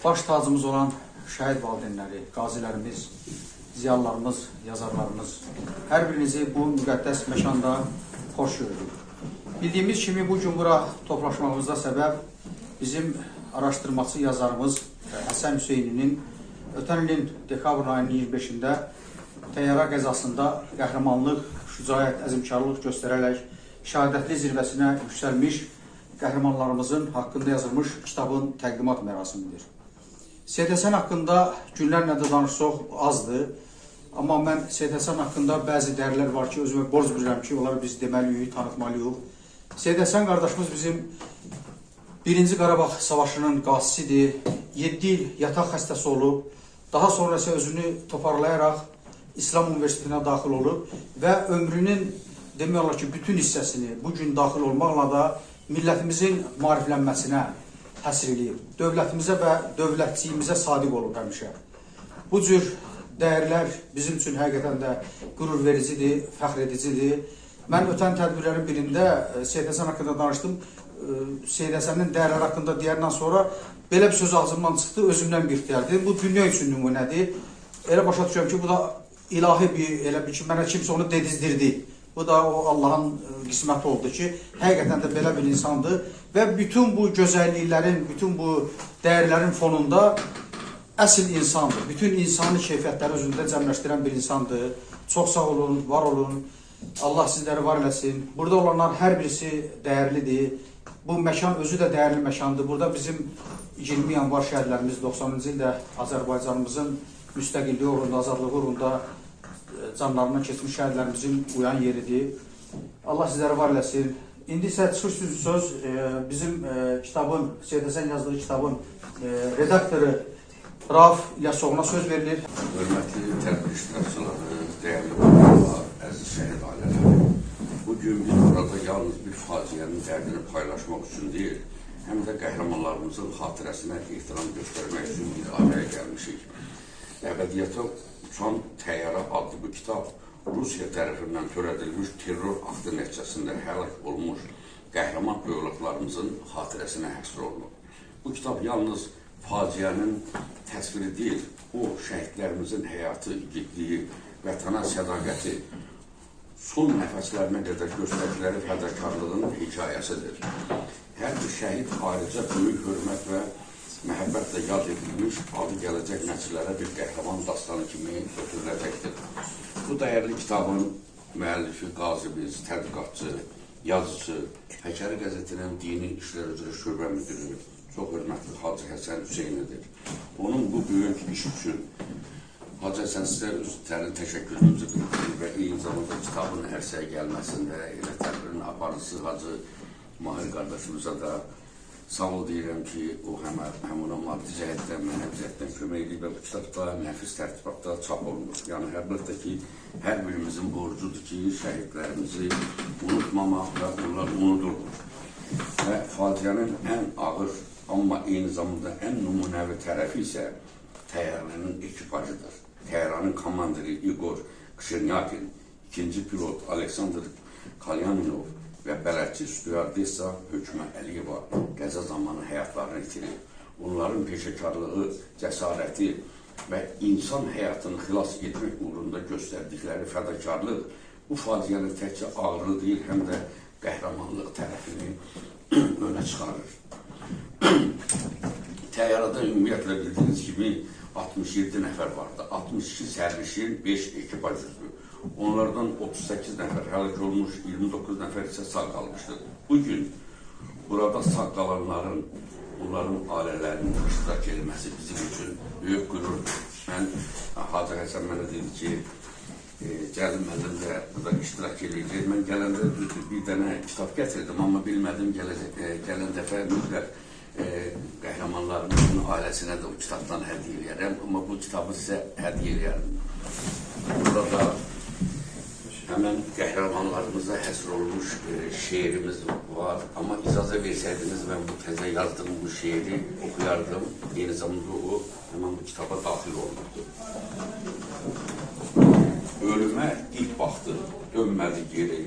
baş tacımız olan şəhid valideynləri, qazilərimiz, ziyalılarımız, yazarlarımız, hər birinizi bu müqəddəs məkanda xoş gördük. Bildiyimiz kimi bu gün bura toplaşmamızda səbəb bizim araşdırmacı yazarımız Həsən Hüseyninin ötən ilin dekabr ayının 25-də təyyarə qəzasında qəhrəmanlıq, şücaət, əzimkarlıq göstərərək şəhadətli zirvəsinə yüksəlmiş qəhrəmanlarımızın haqqında yazılmış kitabın təqdimat mərasimidir. Seyid Həsən haqqında günlərlə də danışsaq azdır. Amma mən Seyid Həsən haqqında bəzi dəyərlər var ki, özümə borc bilirəm ki, onları biz deməliyik, tanıtmalıyıq. Seyid Həsən qardaşımız bizim 1-ci Qarabağ Savaşının qazisidir. 7 il yataq xəstəsi olub. Daha sonra isə özünü toparlayaraq İslam Universitetinə daxil olub və ömrünün demək olar ki, bütün hissəsini bugün daxil olmaqla da millətimizin maariflənməsinə həsr eləyib. Dövlətimizə və dövlətçiyimizə sadiq olub həmişə. Bu cür dəyərlər bizim üçün həqiqətən də qürur vericidir, fəxr edicidir. Mən ötən tədbirlərin birində Seyid Həsən haqqında danışdım. Seyid Həsənin dəyərləri haqqında deyəndən sonra belə bir söz ağzımdan çıxdı, özümdən bir ixtiyar dedim. Bu dünya üçün nümunədir. Elə başa düşürəm ki, bu da ilahi elə bir ki, mənə kimsə onu dedizdirdi. Bu da o Allahın qisməti oldu ki, həqiqətən də belə bir insandır və bütün bu gözəlliklərin, bütün bu dəyərlərin fonunda əsl insandır. Bütün insani keyfiyyətləri özündə cəmləşdirən bir insandır. Çox sağ olun, var olun. Allah sizləri var eləsin. Burada olanlar hər birisi dəyərlidir. Bu məkan özü də dəyərli məkandır. Burada bizim 20 yanvar şəhidlərimiz 90-cı ildə Azərbaycanımızın müstəqilliyi uğrunda, azadlığı uğrunda canlarından keçmiş şəhidlərimizin uyan yeridir. Allah sizləri var eləsin. İndi isə çıxır söz bizim kitabın, Seyid Həsən yazdığı kitabın redaktoru Rauf İlyasovuna söz verilir. Hörmətli tədbir iştirakçıları, dəyərli qonaqlar, əziz şəhid ailələri. Bugün biz burada yalnız bir faciənin dərdini paylaşmaq üçün deyil, həm də qəhrəmanlarımızın xatirəsinə ehtiram göstərmək üçün bir araya gəlmişik. Əbədiyyətə uçan təyyarə adlı bu kitab Rusiya tərəfindən törədilmiş terror aktı nəticəsində həlak olmuş qəhrəman övladlarımızın xatirəsinə həsr olunur. Bu kitab yalnız faciənin təsviri deyil, o şəhidlərimizin həyatı, igidliyi, vətənə sədaqəti, son nəfəslərinə qədər göstərdikləri fədakarlığın hekayəsidir. Hər bir şəhid ayrıca böyük hörmət və məhəbbətlə yad edilmiş, adı gələcək nəsillərə bir qəhrəman dastanı kimi götürüləcəkdir. Bu dəyərli kitabın müəllifi, qazimiz, tədqiqatçı, yazıcı, Həkəri qəzetinin dini işlər üzrə şöbə müdürü, çox hörmətli Hacı Həsən Hüseynidir. Onun bu böyük iş üçün Hacı Həsən sizə özlərin təşəkkürümüzü bildirir və eyni zamanda kitabın ərsəyə gəlməsində elə tədbirin aparıcısı Hacı Mahir qardaşımıza da sağ ol deyirəm ki, o həm ona maddi cəhətdən, mənəvi cəhətdən kömək edib və bu kitabda nəfis tərtibatda çap olunur. Yəni, əlbəttə ki, hər birimizin borcudur ki, şəhidlərimizi unutmamaq və onlar unudulur. Və faciənin ən ağır, amma eyni zamanda ən nümunəvi tərəfi isə təyyarənin ekipajıdır. Təyyarənin komandiri İqor Kşernyakin, ikinci pilot Aleksandr Kalyaninov və bələdçi stüardessa Hökmə Əliyeva qəza zamanı həyatlarını itirir. Onların peşəkarlığı, cəsarəti və insan həyatını xilas etmək uğrunda göstərdikləri fədakarlıq bu faciənin təkcə ağırlığı deyil, həm də qəhrəmanlıq tərəfini önə çıxarır. Təyyarədə ümumiyyətlə bildiyiniz kimi 67 nəfər vardı. 62 sərnişin, 5 ekipaj üzvü. Onlardan 38 nəfər həlak olmuş, 29 nəfər isə sağ qalmışdır. Bugün burada sağ qalanların, onların ailələrinin iştirak edilməsi bizim üçün böyük qürurdur. Hacı Həsən mənə dedi ki, gəlin məndən də burada iştirak edəcək. Mən gələndə bir dənə kitab gətirdim, amma bilmədim gələn dəfə mütləq qəhrəmanlarımızın ailəsinə də o kitabdan hədiyyə edərəm, amma bu kitabı sizə hədiyyə edərəm. Burada həmən qəhrəmanlarımıza həsr olmuş şeirimiz var, amma icazə versəydiniz mən bu təzə yazdığım bu şeiri oxuyardım, eyni zamanda o həmən bu kitaba daxil olunurdu. Ölümə ilk baxdı, dönmədi geri,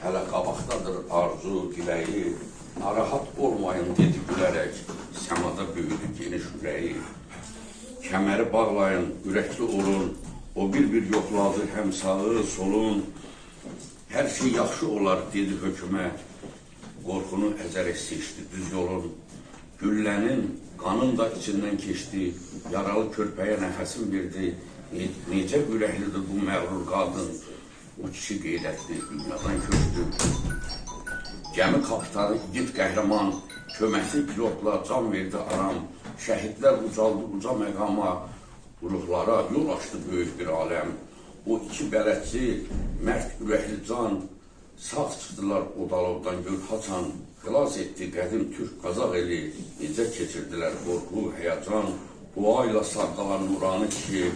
hələ qabaqdadır arzu, diləyi, narahat olmayın dedi gülərək, səmada böyüdü geniş ürəyi. Kəməri bağlayın, ürəkli olun, o bir-bir yoxladı həm sağı, solun. Hər şey yaxşı olar, dedi hökümə, qorxunu əzərək seçdi düz yolun. Güllənin, qanın da içindən keçdi, yaralı körpəyə nəfəsim verdi. Necə ürəklidir bu məğrur qadın, o kişi qeyrətli, dünyadan köçdü. Gəmi kapitanı, igid qəhrəman, köməkli pilotla can verdi aram. Şəhidlər ucaldı uca məqama, ruhlara yol açdı böyük bir aləm. O iki bələdçi, mərd ürəkli can, sağ çıxdılar odalovdan gül haçan. Xilas etdi qədim Türk Qazaq eli, necə keçirdilər qorxu, həyəcan. Dua ilə sarqalan nuranı kişi,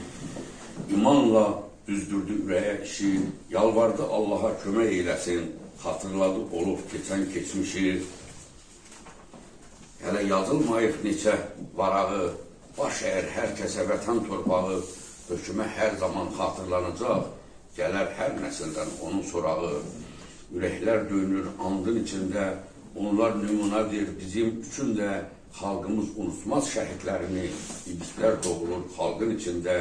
imanla düzdürdü ürəyə işi, yalvardı Allaha kömək eyləsin, xatırladı olub keçən keçmişi. Hələ yazılmayıb neçə varağı, baş əyər hər kəsə vətən torpağı, hökümə hər zaman xatırlanacaq, gələr hər nəsildən onun sorağı. Ürəklər döyünür andın içində, onlar nümunədir bizim üçün də, xalqımız unutmaz şəhidlərini, iblislər doğulur xalqın içində.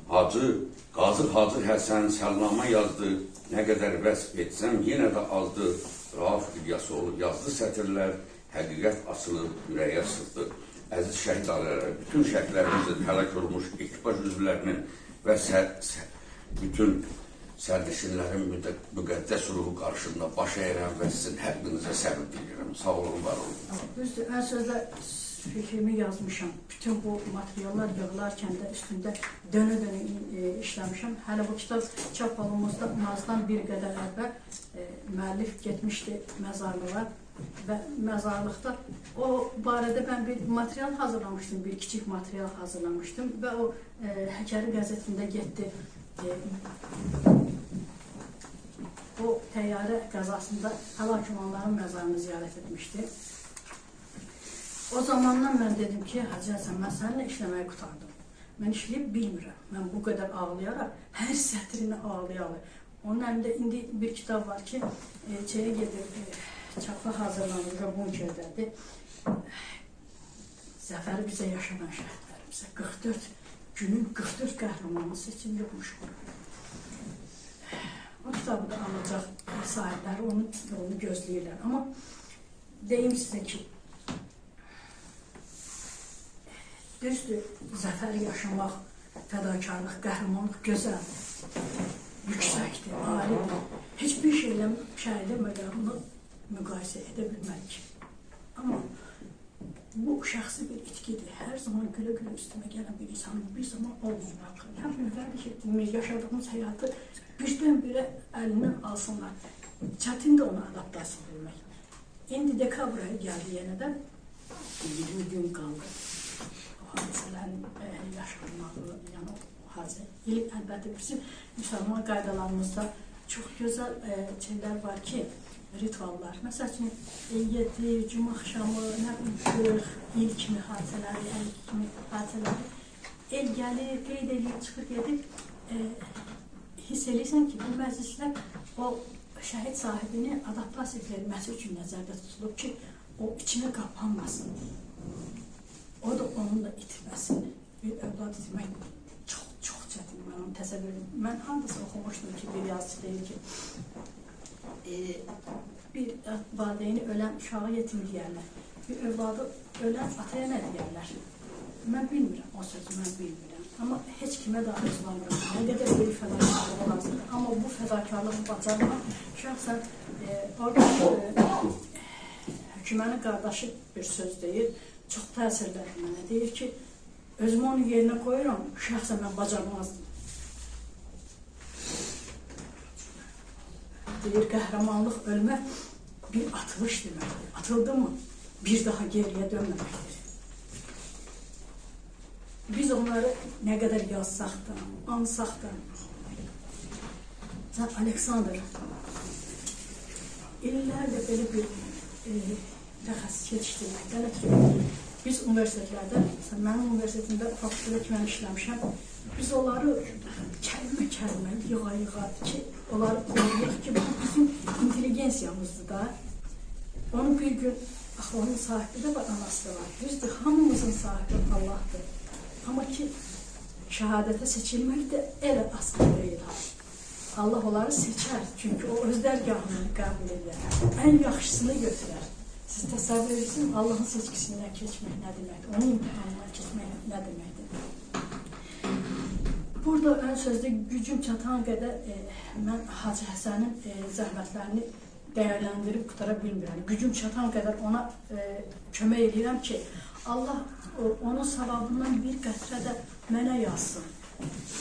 Qazı Hacı Həsən səlnamə yazdı, nə qədər vəsf etsəm yenə də azdı. Rauf İlyasoğlu yazdı sətirlər, həqiqət açılır, ürəyə sızdı. Əziz şəhid ailələri, bütün şəhidlərimizin həlak olmuş ekipaj üzvlərinin və bütün sərnişinlərin müqəddəs ruhu qarşısında baş əyirəm və sizin hər birinizə səbir diləyirəm. Sağ olun, var olun. Düzdür, ən sözdə fikrimi yazmışam. Bütün bu materiallar yığılarkən də üstündə dönə-dönə işləmişəm. Hələ bu kitab çap olunmazda Nazdan bir qədər əvvəl müəllif getmişdi məzarlığa və məzarlıqda o barədə mən bir material hazırlamışdım, bir kiçik material hazırlamışdım və o Həkəri qəzetində getdi. O təyyarə qəzasında həlak olanların məzarını ziyarət etmişdi. O zamandan mən dedim ki, Hacı Həsən, mən səninlə işləməyi qutardım. Mən işləyib bilmirəm. Mən bu qədər ağlayaraq, hər sətrini ağlayaraq. Onun əlində indi bir kitab var ki, çaya gedir, çapa hazırlanır və bunkerdədir. Zəfəri bizə yaşanan şəhidlərimizə 44 günün 44 qəhrəmanı seçilmiş olur. O kitabı da alacaq sahibləri onu gözləyirlər. Amma deyim sizə ki, düzdür, zəfər yaşamaq, fədakarlıq, qəhrəmanlıq gözəldir, yüksəkdir, alidir. Heç bir şeylə şəhidin məqamını müqayisə edə bilmərik. Amma bu şəxsi bir itkidir. Hər zaman gülə-gülə üstümə gələn bir insanın bir zaman olmamaq. Yəni, bilirdik ki, yaşadığımız həyatı birdən-birə əlindən alsınlar. Çətindir ona adaptasiya edilmək. İndi dekabr ayı gəldi yenədən, 20 gün qaldı. O hadisələrin yaşanmağı, yəni o hadisə. Əlbəttə, bizim müsəlman qaydalarımızda çox gözəl şeylər var ki, rituallar. Məsəl üçün, 7, cuma axşamı, nə bilir, il kimi hadisələri, əl kimi hadisələri, el gəlir, qeyd edib, çıxır, gedib, hiss edirsən ki, bu məclislər o şəhid sahibini adaptasiya edilməsi üçün nəzərdə tutulub ki, o içinə qapanmasın. O da onunla itməsin. Bir övlad itmək çox çətin. Mən onu təsəvvür edim. Mən handasa oxumuşdum ki, bir yazıcı deyir ki, bir valideyni ölən uşağı yetim deyərlər. Bir övladı ölən ataya nə deyərlər? Mən bilmirəm, o sözü mən bilmirəm. Amma heç kimə də arzulamıram. Nə qədər böyük fədakarlığı lazımdır. Amma bu fədakarlığı bacarmaq şəxsən orada hökumənin qardaşı bir söz deyir, çox təsirlədi mənə. Deyir ki, özümü onun yerinə qoyuram, şəxsən mən bacarmazdım. Deyir, qəhrəmanlıq ölmək bir atılış deməkdir. Atıldı mı, bir daha geriyə dönməməkdir. Biz onları nə qədər yazsaq da, ansaq da, Aleksandr illərlə belə bir təxəssüs yetişdirməkdən ötürü biz universitetlərdə, mənim universitetimdə fakültədə ki, mən işləmişəm, biz onları kəlmə-kəlmə, yığa-yığa ki, onları qoyuruq ki, bu bizim intelligensiyamızdır da. Onu bir gün Axı onun sahibi də var, anası da var. Düzdür, hamımızın sahibi Allah'dır. Amma ki, şəhadətə seçilmək də elə asan deyil. Allah onları seçər, çünki o öz dərgahını qəbul edər. Ən yaxşısını götürər. Siz təsəvvür edirsiniz, Allahın seçkisindən keçmək nə deməkdir, onun imtihanından keçmək nə deməkdir. Burada ön sözdə gücüm çatan qədər mən Hacı Həsənin zəhmətlərini dəyərləndirib qutara bilmirəm. Gücüm çatan qədər ona kömək edirəm ki, Allah onun savabından bir qətrə də mənə yazsın.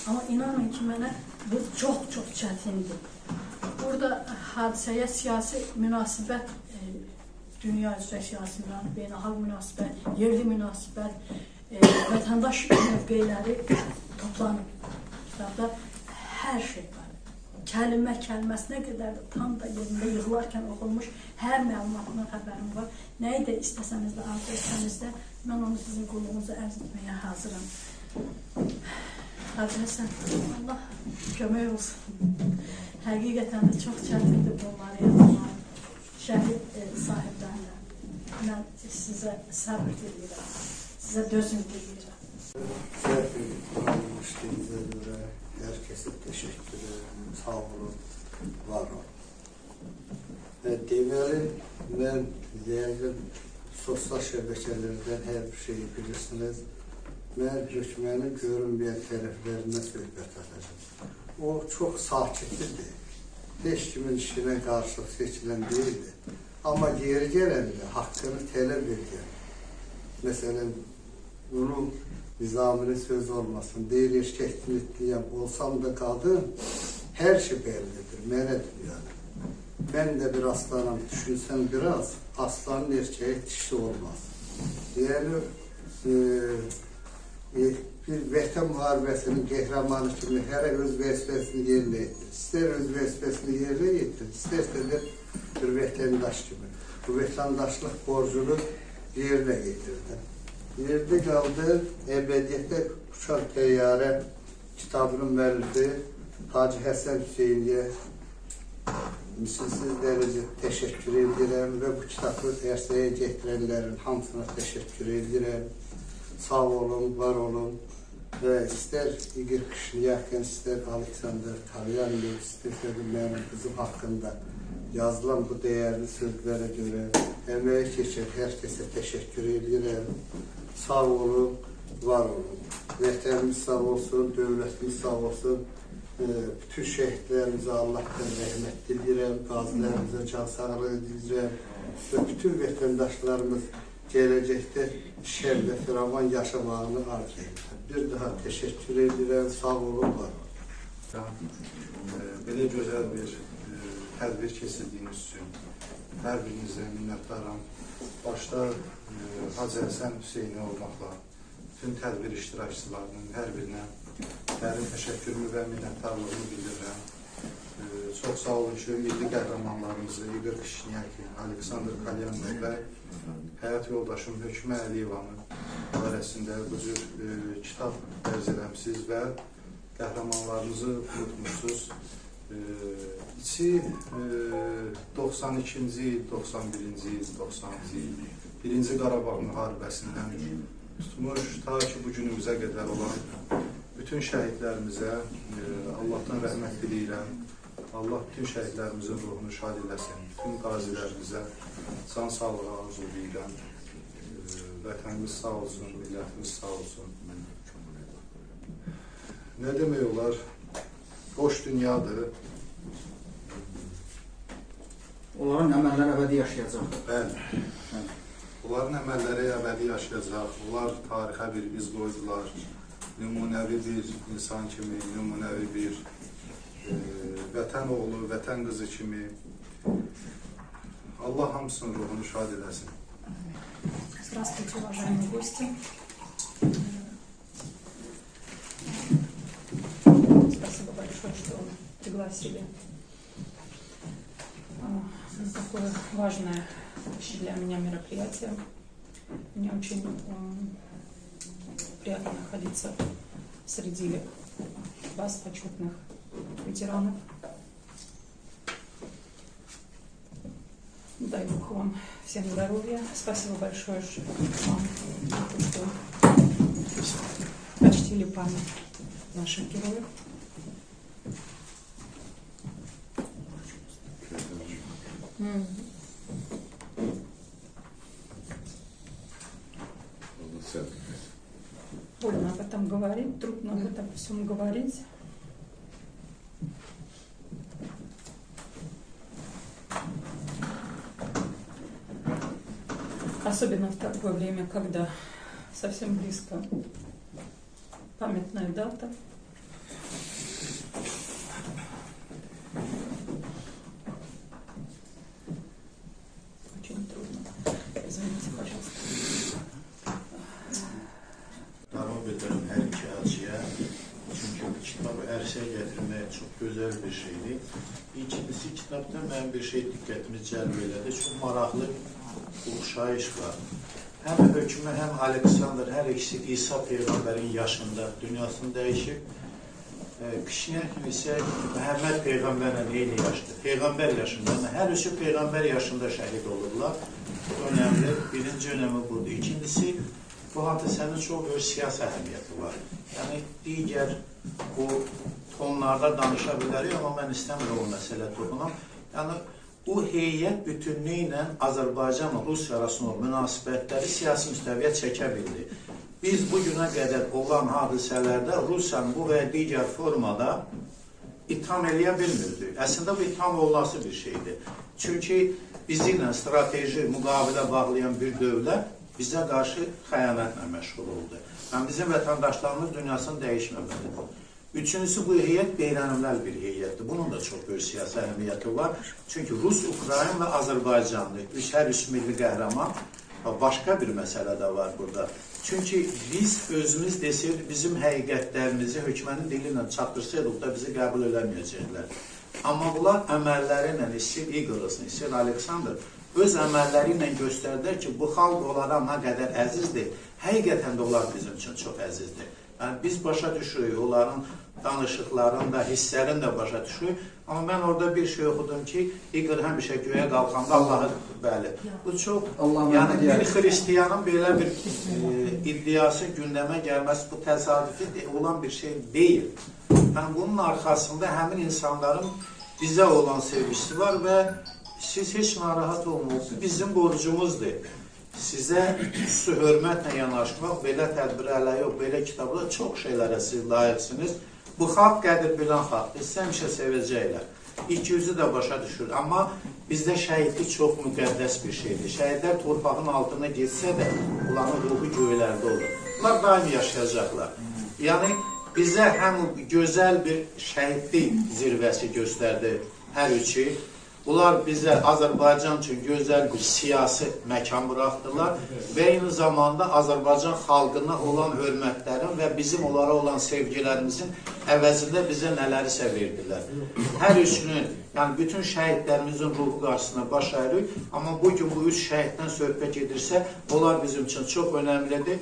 Amma inanın ki, mənə bu çox çətindir. Burada hadisəyə siyasi münasibət, dünya üzrə siyasi münasibət, beynəlxalq münasibət, yerli münasibət, vətəndaş mövqeləri toplanıb. Kitabda hər şey var. Kəlməsinə qədər də tam da yerində yığılarkən oxunmuş hər məlumatına xəbərim var. Nəyi də istəsəniz də, arzu etsəniz də, mən onu sizin qulluğunuza ərz etməyə hazıram. Hacı Həsən, Allah kömək olsun. Həqiqətən də çox çətindir bunları yazmaq. Şəhid sahiblərlə. Mən sizə səbr diləyirəm, sizə dözüm diləyirəm. İşlediğinize göre herkese teşekkür ederim. Sağ olun, var olun. Deməli, mən yəqin sosial şəbəkələrdən hər bir şeyi bilirsiniz. Mən hökmənin görünməyən tərəflərindən söhbət edəcəm. O çox sakitlidir. Heç kimin işinə qarşılıq seçilən deyildi. Amma yeri gələndə haqqını tələb edir. Məsələn, bunu Nizaminin sözü olmasın, deyir eşkək nitliyəm, olsam da qadın, hər şey bellidir, mənədir yani. Mən də bir aslanım, düşünsəm biraz, aslanın erkeğe dişi olmaz. Yəni, bir vətən müharibəsinin qəhrəmanı kimi hərə öz vəzifəsini yerinə edir. İstər öz vəzifəsini yerinə edir, istərsə də bir vətəndaş kimi. Bu vətəndaşlıq borcunu yerinə getirdi. Yerdə qaldı, əbədiyyətdə uçan təyyarə kitabının müəllifi Hacı Həsən Hüseyniyə misilsiz dərəcə təşəkkür edirəm və bu kitabı ərsəyə gətirənlərin hamısına təşəkkür edirəm. Sağ olun, var olun və istər İgor Kışniyakin, istər Aleksandr Talyanlı, istərsə də mənim qızım haqqında yazılan bu dəyərli sözlərə görə əməyə keçən hər kəsə təşəkkür edirəm. Sağ olun, var olun. Vətənimiz sağ olsun, dövlətimiz sağ olsun. Bütün şəhidlərimizə Allah'tan rəhmət dilirəm, qazilərimizə can sağlığı dilirəm və bütün vətəndaşlarımız gələcəkdə şər və firavan yaşamağını arzu edirəm. Bir daha təşəkkür edirəm, sağ olun, var olun. Belə gözəl bir tədbir keçirdiyiniz üçün hər birinizə minnətdaram. Başda Hacı Həsən Hüseyni olmaqla bütün tədbir iştirakçılarının hər birinə dərin təşəkkürümü və minnətdarlığımı bildirirəm. Çox sağ olun ki, milli qəhrəmanlarımızı İgor Kışniyakin, Aleksandr Talyanlı və həyat yoldaşım Hökmə Əliyevanın barəsində bu cür kitab dərz eləmsiz və qəhrəmanlarımızı unutmuşsuz. İçi 92-ci il, 91-ci il, 90-cı il, 1-ci Qarabağ müharibəsindən tutmuş, ta ki bu günümüzə qədər olan bütün şəhidlərimizə Allah'tan rəhmət diləyirəm. Allah bütün şəhidlərimizin ruhunu şad eləsin. Bütün qazilərimizə can sağlığı arzu edirəm. Vətənimiz sağ olsun, millətimiz sağ olsun. Nə demək olar? Boş dünyadır. Onların əməlləri əbədi yaşayacaq. Bəli. Onların əməlləri əbədi yaşayacaq. Onlar tarixə bir iz qoydular. Nümunəvi bir insan kimi, nümunəvi bir vətən oğlu, vətən qızı kimi. Allah hamısının ruhunu şad eləsin. Здравствуйте, уважаемые гости. Спасибо большое, что пригласили. Такое важное для меня мероприятие. Мне очень приятно находиться среди вас, почетных ветеранов. даю к вам всем здоровья. Спасибо большое, что вам почтили память наших героев. Больно об этом говорить, трудно об этом всем говорить. Особенно в такое время, когда совсем близко памятная дата. Очень трудно. Извините, pожалуйста. Davam edirəm hər iki acıya. Çünki bu kitabı ərsəyə gətirmək çox gözəl bir şeydir. İkincisi, kitabda mənim bir şey diqqətimi cəlb elədi. Çox maraqlı oxşayış var. Həm hökmü, həm Aleksandr, hər ikisi İsa Peyğəmbərin yaşında dünyasını dəyişib. Kişniyən isə Məhəmməd Peyğəmbərlə eyni yaşdır. Peyğəmbər yaşında, hər üçü Peyğəmbər yaşında şəhid olurlar. Bu önemli. Birinci önemi budur. İkincisi, bu hadisənin çox böyük siyasi əhəmiyyəti var. Yəni, digər bu tonlarda danışa bilərik, amma mən istəmirəm o məsələ toxunam. Yəni, bu heyət bütünlüyü ilə Azərbaycan və Rusiya arasında münasibətləri siyasi müstəviyə çəkə bildi. Biz bu günə qədər olan hadisələrdə Rusiyanın bu və digər formada itham eləyə bilmirdik. Əslində, bu itham olması bir şeydir. Çünki bizi ilə strateji müqavilə bağlayan bir dövlət bizə qarşı xəyanətlə məşğul oldu. Yəni, bizim vətəndaşlarımız dünyasını dəyişməməlidir. Üçüncüsü, bu heyət beynəlmiləl bir heyətdir. Bunun da çox böyük siyasi əhəmiyyəti var. Çünki Rus, Ukrayna və Azərbaycanlı, hər üç milli qəhrəman, başqa bir məsələ də var burada. Çünki biz özümüz desəydik, bizim həqiqətlərimizi hökmənin dili ilə çatdırsaydıq da bizi qəbul eləməyəcəklər. Amma bunlar əməlləri ilə, istəyir İqorasını, istəyir Aleksandr, öz əməlləri ilə göstərdilər ki, bu xalq onlara nə qədər əzizdir, həqiqətən də onlar bizim üçün çox əzizdir. Yəni, biz başa düşürük, onların danışıqlarını da, hisslərini də başa düşürük. Amma mən orada bir şey oxudum ki, İqor həmişə göyə qalxanda Allahı, bəli. Bu çox, yəni bir xristiyanın belə bir iddiası gündəmə gəlməsi, bu təsadüfi olan bir şey deyil. Yəni, bunun arxasında həmin insanların bizə olan sevgisi var və siz heç narahat olmayın, bizim borcumuzdur. Sizə xüsusi hörmətlə yanaşmaq, belə tədbirlərlə yox, belə kitabla çox şeylərə siz layiqsiniz. Bu xalq qədir bilən xalqdır, siz həmişə sevəcəklər. İki yüzü də başa düşür. Amma bizdə şəhidlik çox müqəddəs bir şeydir. Şəhidlər torpağın altına geçsə də, onların ruhu göylərdə olur. Bunlar daim yaşayacaqlar. Yəni, bizə həm gözəl bir şəhidlik zirvəsi göstərdi hər üçü. Bunlar bizə Azərbaycan üçün gözəl bir siyasi məkan buraxdılar və eyni zamanda Azərbaycan xalqına olan hörmətlərin və bizim onlara olan sevgilərimizin əvəzində bizə nələrisə verdilər. Hər üçünün, yəni bütün şəhidlərimizin ruhu qarşısına baş əyirik, amma bugün bu üç şəhiddən söhbət gedirsə, onlar bizim üçün çox önəmlidir.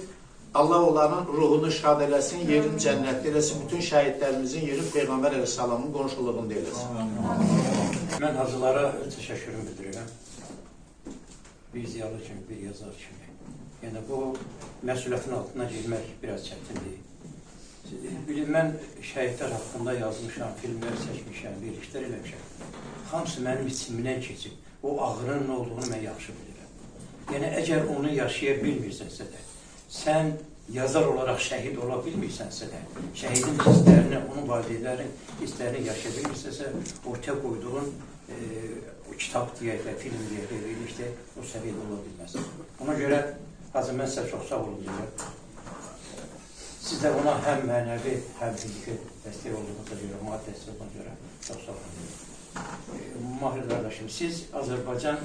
Allah onların ruhunu şad eləsin, yerin cənnətdə eləsin, bütün şəhidlərimizin yerin Peyğəmbər əleyhissalamın qonşuluğunda eləsin. Mən hazırlara təşəkkürümü bildirirəm. Bir ziyalı kimi, bir yazar kimi. Yəni, bu məsuliyyətin altına girmək biraz çətindir. Bilin, mən şəhidlər haqqında yazmışam, filmlər çəkmişəm, birliklər eləmişəm. Hamısı mənim içimdən keçib. O ağrının nə olduğunu mən yaxşı bilirəm. Yəni, əgər onu yaşaya bilmirsənsə də, sən yazar olaraq şəhid ola bilmirsənsə də, şəhidin hisslərini, onun valideynlərin hisslərini yaşaya bilmirsənsə, ortaya qoyduğun o kitab deyək və film deyək və verilişdə o səviyyədə ola bilməz. Ona görə, Hacı, mən sizə çox sağ olun deyirəm. Siz də ona həm mənəvi, həm fiziki dəstək olduğunuza görə, maddi dəstək olduğuna görə çox sağ olun deyirəm. Mahir qardaşım, siz Azərbaycan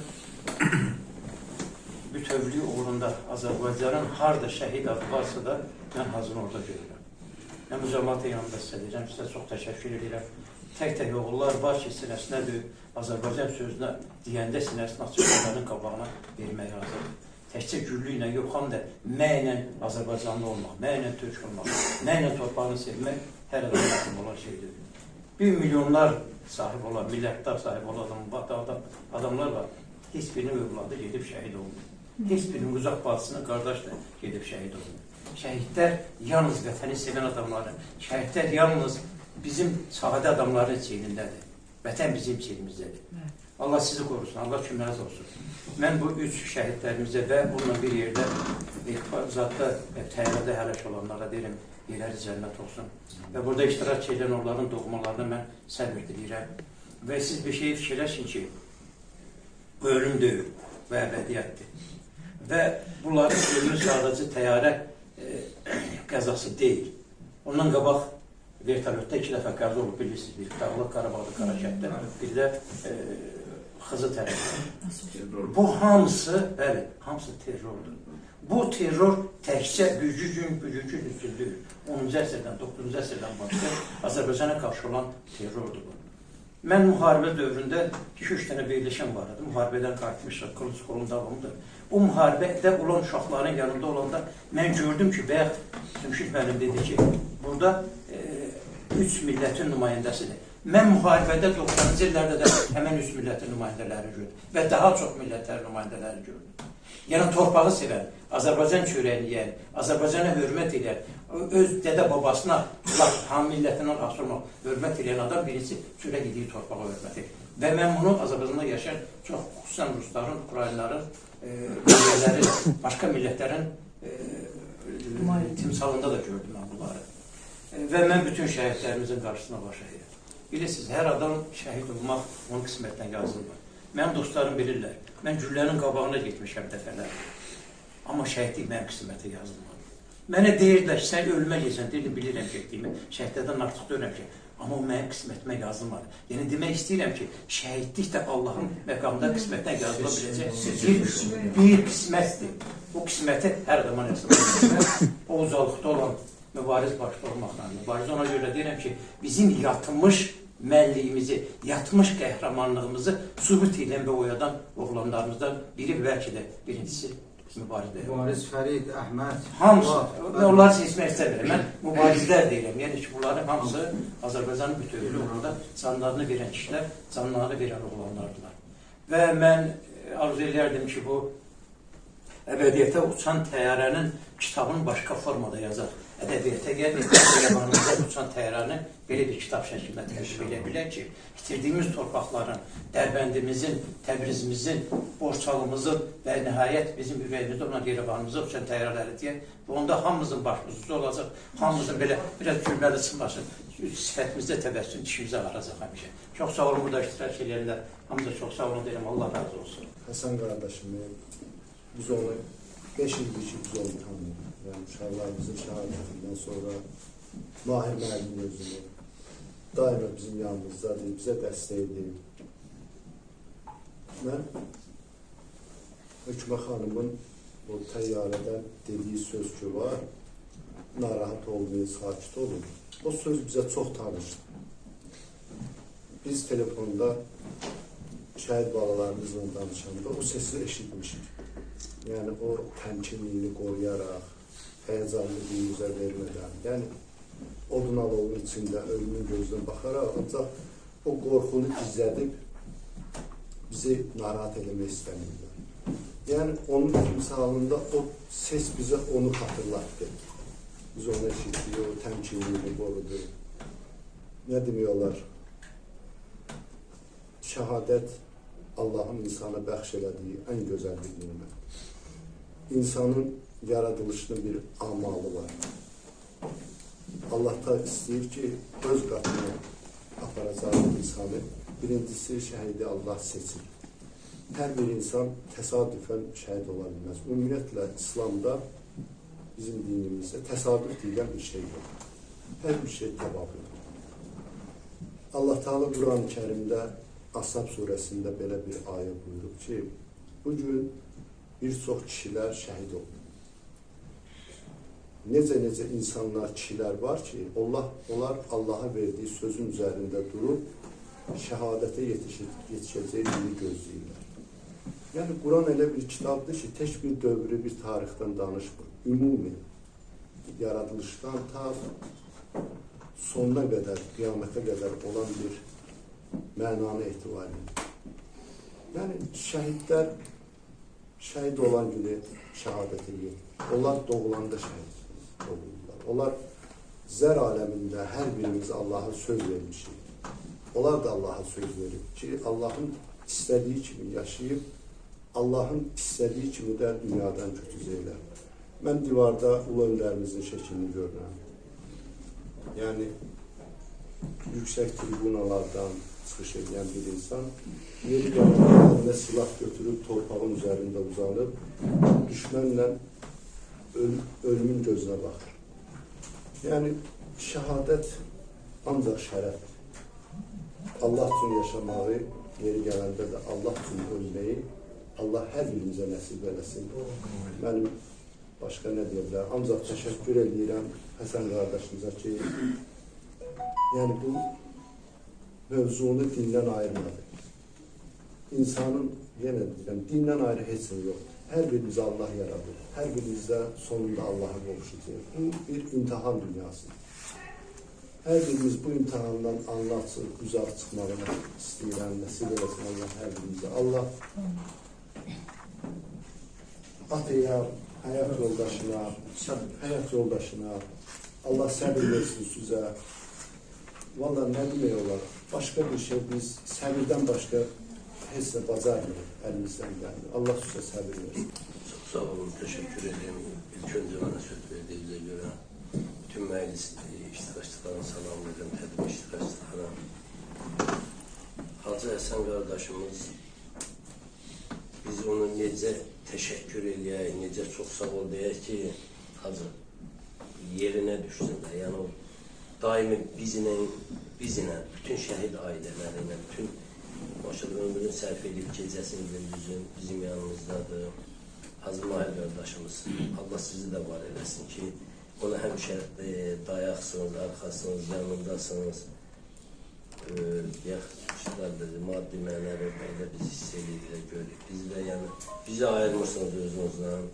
bütövlüyü uğrunda Azərbaycanın harada şəhid adı varsa da mən Hacını orada görürəm. Mən bu cəmaatın yanında sizə deyirəm, sizə çox təşəkkür edirəm. Tək-tək oğullar var ki, sinəsinədir, Azərbaycan sözünə deyəndə sinəsini açıq onların qabağına vermək hazırdır. Təkcə güllüklə yox, həm də mənlə Azərbaycanlı olmaq, mənlə türk olmaq, mənlə torpağını sevmək hər adamın haqqında olan şeydir. 1 milyonlar sahib olan, milyardlar sahib olan adamlar var. heç birinin övladı gedib şəhid olmuyor. Heç birinin uzaq bacısının qardaş da gedib şəhid olmuyor. Şəhidlər yalnız vətəni sevən adamların, şəhidlər yalnız bizim sadə adamların çiynindədir. Vətən bizim çiynimizdədir. Allah sizi qorusun, Allah köməyiniz olsun. Mən bu 3 şəhidlərimizə və bununla bir yerdə zadda təyyarədə həlak olanlara deyirəm, yerləri cənnət olsun. Və burada iştirak edən onların doğmalarına mən səbir diləyirəm. Və siz bir şey fikirləşin ki, bu ölüm deyil, bu əbədiyyətdir. Və bunların ölümü sadəcə təyyarə qəzası deyil. Ondan qabaq vertolyotda 2 dəfə qəza olub, bilirsiniz, bir Dağlıq Qarabağda, Qarakətdə, bir də Xızı tərəfdə. Bu hamısı, bəli, hamısı terrordur. Bu terror təkcə bugünkü hüccüldür. 10-cu əsrdən, 9-cu əsrdən başqa Azərbaycana qarşı olan terrordur bu. Mən müharibə dövründə 2-3 dənə birləşən var idi. Müharibədən qayıtmışıq, Qılınc qolun davamıdır. O müharibədə olan uşaqların yanında olanda mən gördüm ki, bayaq Cümşid müəllim dedi ki, burada 3 millətin nümayəndəsidir. Mən müharibədə 90-cı illərdə də həmən 3 millətin nümayəndələri gördüm və daha çox millətlərin nümayəndələri gördüm. Yəni torpağı sevən, Azərbaycan çörəyini yeyən, Azərbaycana hörmət edən, öz dədə babasına, ham millətindən asılmaq, hörmət edən adam birincisi çörə gidiyi torpağa hörmət edir. Və mən bunu Azərbaycanda yaşayan çox, xüsusən Rusların, Ukraynaların, millətlərin, başqa millətlərin timsalında da gördüm mən bunları. Və mən bütün şəhidlərimizin qarşısına baş əyirəm. Bilirsiniz, hər adam şəhid olmaq onun qismətdən yazılmır. Mənim dostlarım bilirlər, mən güllərin qabağına getmişəm dəfələr. Amma şəhidlik mənim qismətə yazılmadı. Mənə deyirdilər ki, sən ölümə geçən, deyirdim, bilirəm getdiyimi, şəhidlərdən artıq dönəm ki, amma o mənim qismətimə yazılmadı. Yəni, demək istəyirəm ki, şəhidlik də Allahın məqamında qismətdən yazıla biləcək bir qismətdir. O qisməti hər adama yazılır. O uzalıqda olan mübariz başda olmaqla. Mübariz ona görə deyirəm ki, bizim yatmış mənliyimizi, yatmış qəhrəmanlığımızı sübut edən və oyadan oğlanlarımızdan biri, bəlkə də birincisi mübarizdir. Mübariz, Fərid, Əhməd, hamısı, onları seçmək istəmirəm. Mən mübarizlər deyirəm. Yəni ki, bunların hamısı Azərbaycanın bütövlüyü uğrunda canlarını verən kişilər, canlarını verən oğlanlardılar. Və mən arzu edərdim ki, bu əbədiyyətə uçan təyyarənin kitabını başqa formada yazaq. Ədəbiyyata gəlməyib, yabanımızda uçan təyyarəni belə bir kitab şəklində təşkil edə bilək ki, itirdiyimiz torpaqların, Dərbəndimizin, Təbrizimizin, Borçalımızın və nəhayət bizim ürəyimizdə olan Yerevanımıza uçan təyyarələri deyək. Və onda hamımızın başımızda olacaq, hamımızın belə biraz gülməli çıxmasın, sifətimizdə təbəssüm, dişimizə varacaq həmişə. Çox sağ olun, burada iştirak edənlər, hamımıza çox sağ olun deyirəm, Allah razı olsun. Həsən qardaşım, biz onu 5 ildir ki, biz onu tanıyıq. Yəni, uşaqlarımızın şəhadətindən sonra Mahir müəllimin özünü daima bizim yanımızdadır, bizə dəstək edir. Mən Hökümə xanımın o təyyarədən dediyi söz ki var, narahat olmayın, sakit olun. O söz bizə çox tanışdır. Biz telefonda şəhid balalarımızla danışanda o sesi eşitmişik. Yəni, o təmkinliyini qoruyaraq, həyəcanlı bir yüzə vermədən, yəni, odun alovun içində, ölümün gözünə baxaraq, ancaq o qorxunu gizlədib bizi narahat eləmək istəmirlər. Yəni, onun timsalında o ses bizə onu xatırlatdı. Biz onu eşitdik, o təmkinliyini qorudu. Nə demək olar? Şəhadət Allahın insana bəxş elədiyi ən gözəl bir nimət. İnsanın yaradılışının bir amalı var. Allah da istəyir ki, öz qatına aparacağı insanı birincisi şəhidi Allah seçir. Hər bir insan təsadüfən şəhid ola bilməz. Ümumiyyətlə, İslamda, bizim dinimizdə təsadüf deyilən bir şey yox. Hər bir şey təvabıdır. Allah Teala Quran-ı Kərimdə Ashab surəsində belə bir ayə buyurub ki, bugün bir çox kişilər şəhid oldu. Necə insanlar, kişilər var ki, onlar Allaha verdiyi sözün üzərində durub, şəhadətə yetişəcəklərini gözləyirlər. Yəni, Quran elə bir kitabdır ki, tək bir dövrü, bir tarixdən danışmır. Ümumi, yaradılışdan ta sonuna qədər, qiyamətə qədər olan bir mənanı etibar edir. Yəni şəhidlər şəhid olan günü şəhadət edir. Onlar doğulanda şəhid olurlar. Onlar zər aləmində hər birimiz Allah'a söz vermişik. Onlar da Allah'a söz verib ki, Allahın istədiyi kimi yaşayıb, Allahın istədiyi kimi də dünyadan kötüzəylər. Mən divarda ulu öndərimizin şəklini görürəm. Yəni, yüksək tribunalardan çıxış edən bir insan, yeri gələn silah götürüb, torpağın üzərində uzanıb, düşmənlə ölümün gözünə baxır. Yəni, şəhadət ancaq şərəfdir. Allah üçün yaşamağı, yeri gələndə də Allah üçün ölməyi, Allah hər birimizə nəsib eləsin. Mənim başqa nə deyirlər, ancaq təşəkkür edirəm Həsən qardaşımıza ki, yəni bu mövzunu dindən ayırmadı. İnsanın, yenə deyirəm, dindən ayrı heç nə yoxdur. Hər birimizi Allah yaradır. Hər birimizdə sonunda Allah'a qovuşacaq. Bu bir imtihan dünyasıdır. Hər birimiz bu imtihandan anlatsın, uzaq çıxmağını istəyirəm, nəsib eləsin Allah hər birimizə. Allah ataya, həyat yoldaşına, Allah səbir versin sizə. Valla nə demək olar, başqa bir şey biz səbirdən başqa heç nə bacarmırıq əlimizdən gəlir. Allah sizə səbir versin. Çox sağ olun, təşəkkür edirəm. İlk öncə bana söz verdiyinizə görə bütün məclis iştirakçılarına salam verirəm, tədbir iştirakçılarına. Hacı Həsən qardaşımız, biz onu necə təşəkkür eləyək, necə çox sağ ol deyək ki, Hacı yerinə düşsün də, yəni o daimi bizlə, bütün şəhid ailələri ilə, bütün maşallah ömrünü sərf edib gecəsini, gündüzün bizim yanımızdadır. Hacı Mahir qardaşımız, Allah sizi də var eləsin ki, ona həmişə dayaqsınız, arxasınız, yanındasınız. Maddi mənəvi belə biz hiss edirik, görürük. Bizi də yəni, bizi ayırmırsınız özünüzdən.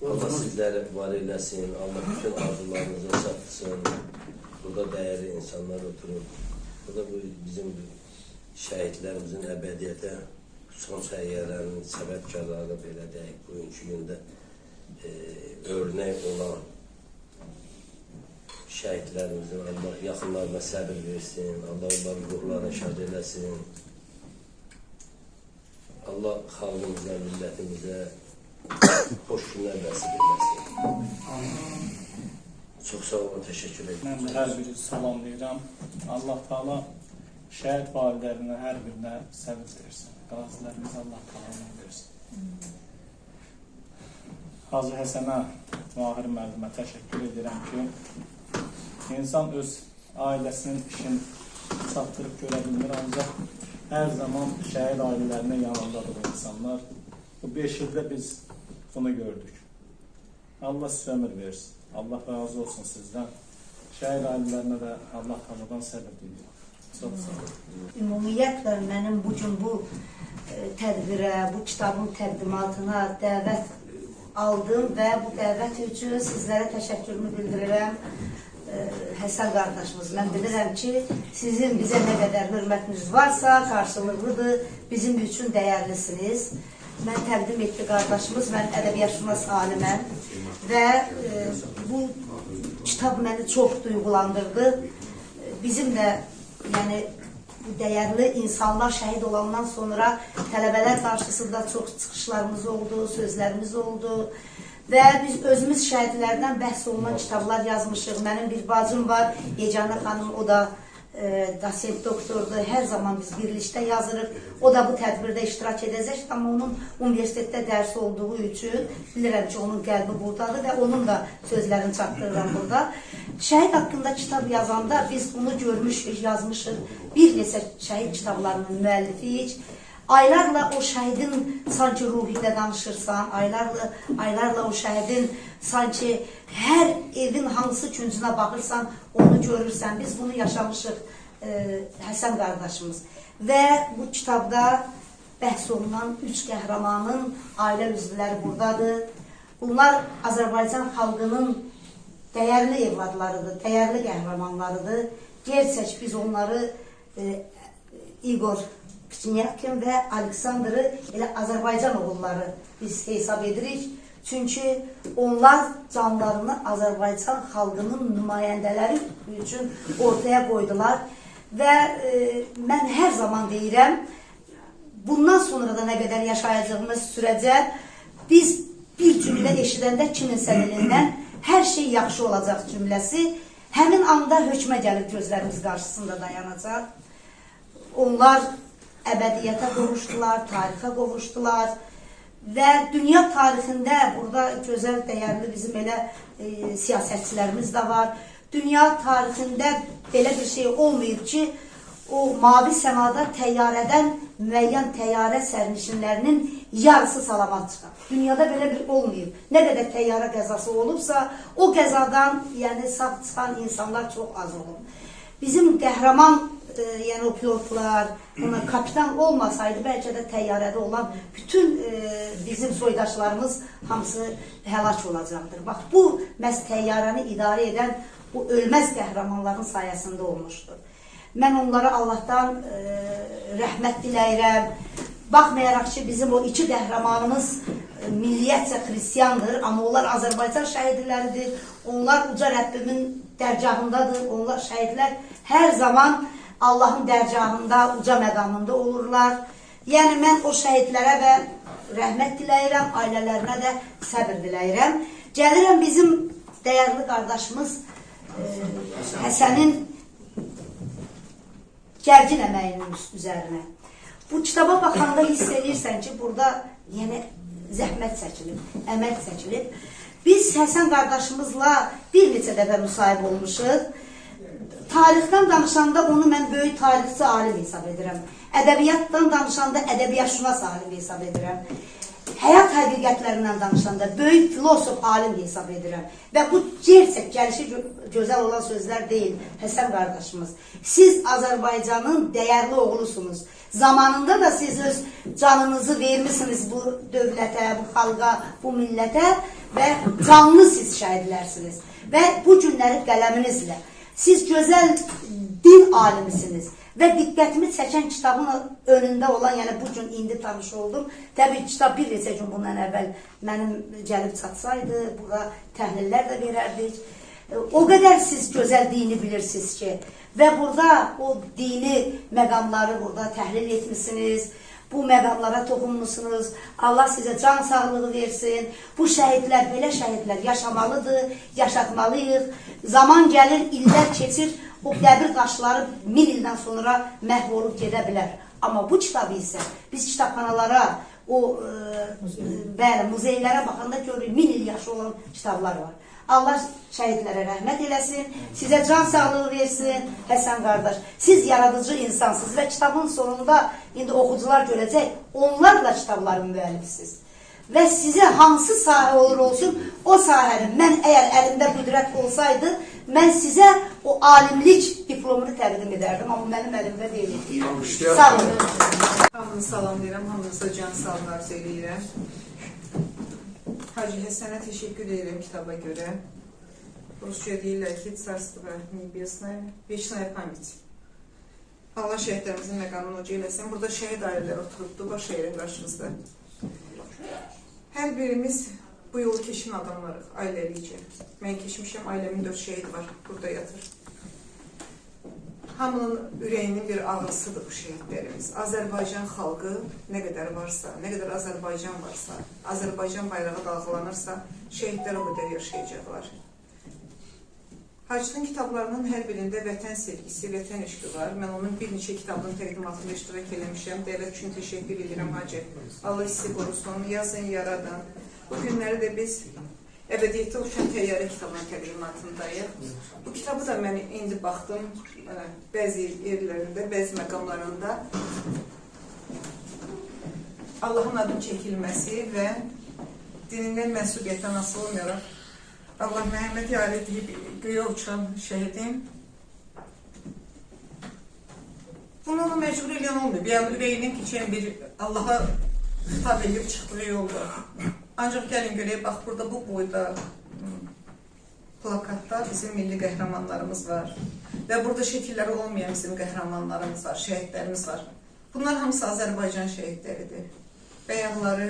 Allah sizləri var eləsin, Allah bütün arzularınızı çatdırsın. Burada dəyərli insanlar oturur. Burada bizim şəhidlərimizin əbədiyyətə son səhiyyələrin səbəbkarları belə deyək, bugünkü gündə örnək olan şəhidlərimizin Allah yaxınlarına səbir versin, Allah onların ruhlarını şad eləsin. Allah xalqımıza, millətimizə xoş günlər nəsib eləsin. Çox sağ olun, təşəkkür edirəm. Mən hər biri salamlayıram. Allah Taala şəhid valideynlərinə hər birinə səbir versin. Qazilərimiz Allah Taala versin. Hacı Həsənə, Mahir müəllimə təşəkkür edirəm ki, insan öz ailəsinin işini çatdırıb görə bilmir, ancaq hər zaman şəhid ailələrinin yanındadır bu insanlar. Bu 5 ildə biz bunu gördük. Allah sizə ömür versin. Allah razı olsun sizdən. Şəhid ailələrinə də Allah Taaladan səbir diləyir. Çox sağ olun. Ümumiyyətlə mənim bu gün bu tədbirə, bu kitabın təqdimatına dəvət aldım və bu dəvət üçün sizlərə təşəkkürümü bildirirəm. Həsən qardaşımız, mən bilirəm ki, sizin bizə nə qədər hörmətiniz varsa, qarşılıqlıdır, bizim üçün dəyərlisiniz. Mən təqdim etdi qardaşımız, mən ədəbiyyatşünas aliməm və bu kitab məni çox duyğulandırdı. Bizim də, yəni, bu dəyərli insanlar şəhid olandan sonra tələbələr qarşısında çox çıxışlarımız oldu, sözlərimiz oldu. Və biz özümüz şəhidlərdən bəhs olunan kitablar yazmışıq. Mənim bir bacım var, Yeganə xanım, o da dosent doktordur. Hər zaman biz birlikdə yazırıq. O da bu tədbirdə iştirak edəcək, amma onun universitetdə dərs olduğu üçün bilirəm ki, onun qəlbi buradadır və onun da sözlərini çatdırıram burada. Şəhid haqqında kitab yazanda biz bunu görmüşük, yazmışıq. Bir neçə şəhid kitablarının müəllifiyik. Aylarla o şəhidin sanki ruhu ilə danışırsan, aylarla o şəhidin sanki hər evin hansı küncünə baxırsan, onu görürsən. Biz bunu yaşamışıq Həsən qardaşımız. Və bu kitabda bəhs olunan 3 qəhrəmanın ailə üzvləri buradadır. Bunlar Azərbaycan xalqının dəyərli evladlarıdır, dəyərli qəhrəmanlarıdır. Gerçək biz onları Igor Kçinyakin və Aleksandrı elə Azərbaycan oğulları biz hesab edirik. Çünki onlar canlarını Azərbaycan xalqının nümayəndələri üçün ortaya qoydular. Və mən hər zaman deyirəm, bundan sonra da nə qədər yaşayacağımız sürəcə biz bir cümlə eşidəndə kiminsə dilindən hər şey yaxşı olacaq cümləsi həmin anda hökmə gəlir, gözlərimiz qarşısında dayanacaq. Onlar əbədiyyətə qovuşdular, tarixə qovuşdular və dünya tarixində burada gözəl, dəyərli bizim elə siyasətçilərimiz də var. Dünya tarixində belə bir şey olmayıb ki, o mavi səmada təyyarədən müəyyən təyyarə sərnişinlərinin yarısı salamat çıxar. Dünyada belə bir olmayıb. Nə qədər təyyarə qəzası olubsa, o qəzadan sağ çıxan insanlar çox az olub. Bizim qəhrəman o pilotlar, kapitan olmasaydı, bəlkə də təyyarədə olan bütün bizim soydaşlarımız hamısı həlak olacaqdır. Bax, bu məhz təyyarəni idarə edən bu ölməz qəhrəmanların sayəsində olmuşdur. Mən onlara Allahdan rəhmət diləyirəm. Baxmayaraq ki, bizim o iki qəhrəmanımız milliyyətcə xristiyandır, amma onlar Azərbaycan şəhidləridir. Onlar uca Rəbbimin dərgahındadır. Onlar şəhidlər hər zaman Allahın dərgahında, uca məqamında olurlar. Yəni, mən o şəhidlərə və rəhmət diləyirəm, ailələrinə də səbir diləyirəm. Gəlirəm bizim dəyərli qardaşımız Həsənin gərgin əməyinin üzərinə. Bu kitaba baxanda hiss edirsən ki, burada zəhmət çəkilib, əmək çəkilib. Biz Həsən qardaşımızla bir neçə dəfə müsahib olmuşuq. Tarixdən danışanda onu mən böyük tarixçi alim hesab edirəm. Ədəbiyyatdan danışanda ədəbiyyatşünas alim hesab edirəm. Həyat həqiqətlərindən danışanda böyük filosof alim hesab edirəm. Və bu gerçək, gəlişi gözəl olan sözlər deyil, Həsən qardaşımız. Siz Azərbaycanın dəyərli oğlusunuz. Zamanında da siz öz canınızı vermişsiniz bu dövlətə, bu xalqa, bu millətə və canlı siz şəhidlərsiniz. Və bu günləri qələminizlə. Siz gözəl din alimisiniz. Və diqqətimi çəkən kitabın önündə olan, yəni bu gün indi tanış oldum. Təbii kitab bir neçə gün bundan əvvəl mənim gəlib çatsaydı, bura təhlillər də verərdik. O qədər siz gözəl dini bilirsiniz ki, və burada o dini məqamları burada təhlil etmişsiniz, bu məqamlara toxunmuşsunuz. Allah sizə can sağlığı versin. Bu şəhidlər, belə şəhidlər yaşamalıdır, yaşatmalıyıq. Zaman gəlir, illər keçir, o qəbir daşları 1000 ildən sonra məhv olub gedə bilər. Amma bu kitabı isə biz kitabxanalara, muzeylərə baxanda görürük, 1000 il yaşı olan kitablar var. Allah şəhidlərə rəhmət eləsin, sizə can sağlığı versin, Həsən qardaş. Siz yaradıcı insansınız və kitabın sonunda indi oxucular görəcək, onlarla kitabların müəllifsiniz. Və sizə hansı sahə olur olsun, o sahənin, mən əgər əlimdə qüdrət olsaydı, mən sizə o alimlik diplomunu təqdim edərdim, amma mənim əlimdə deyil. Sağ olun. Hamınızı salamlayıram, hamınızı can sağlığı arzu edirəm. Hacı Həsənə təşəkkür edirəm kitaba görə. Rusça deyirlər ki, Çarstva Veçnaya pamət. Allah şəhidlərimizin məqamını uca eləsin. Burada şəhid ailələr oturubdur, baş əyərin qarşımızda. Hər birimiz bu yolu keçin adamlarıq, ailəlikcə. Mən keçmişəm, ailəmin 4 şəhid var, burada yatır. Hamının ürəyinin bir ağrısıdır bu şəhidlərimiz. Azərbaycan xalqı nə qədər varsa, nə qədər Azərbaycan varsa, Azərbaycan bayrağı dalğalanırsa, şəhidlər o qədər yaşayacaqlar. Hacının kitablarının hər birində vətən sevgisi, vətən eşqi var. Mən onun bir neçə kitabının təqdimatında iştirak eləmişəm. Dəyərlər üçün təşəkkür edirəm Hacı. Allah sizi qorusun, yazın, yaradan. Bu günləri də biz Əbədiyyətdə Uçan Təyyarə kitabının təqdimatındayıq. Bu kitabı da mən indi baxdım, bəzi yerlərində, bəzi məqamlarında Allahın adının çəkilməsi və dinindən mənsubiyyətdən asılı olmayaraq Allah Məhəmməd Yari deyib göyə uçan şəhidim. Bunu ona məcbur eləyən olmuyor. Yəni ürəyindən keçən bir Allaha xitab edib çıxdığı yolda. Ancaq gəlin görək, bax burada bu boyda plakatda bizim milli qəhrəmanlarımız var. Və burada şəkilləri olmayan bizim qəhrəmanlarımız var, şəhidlərimiz var. Bunlar hamısı Azərbaycan şəhidləridir. Bəyanları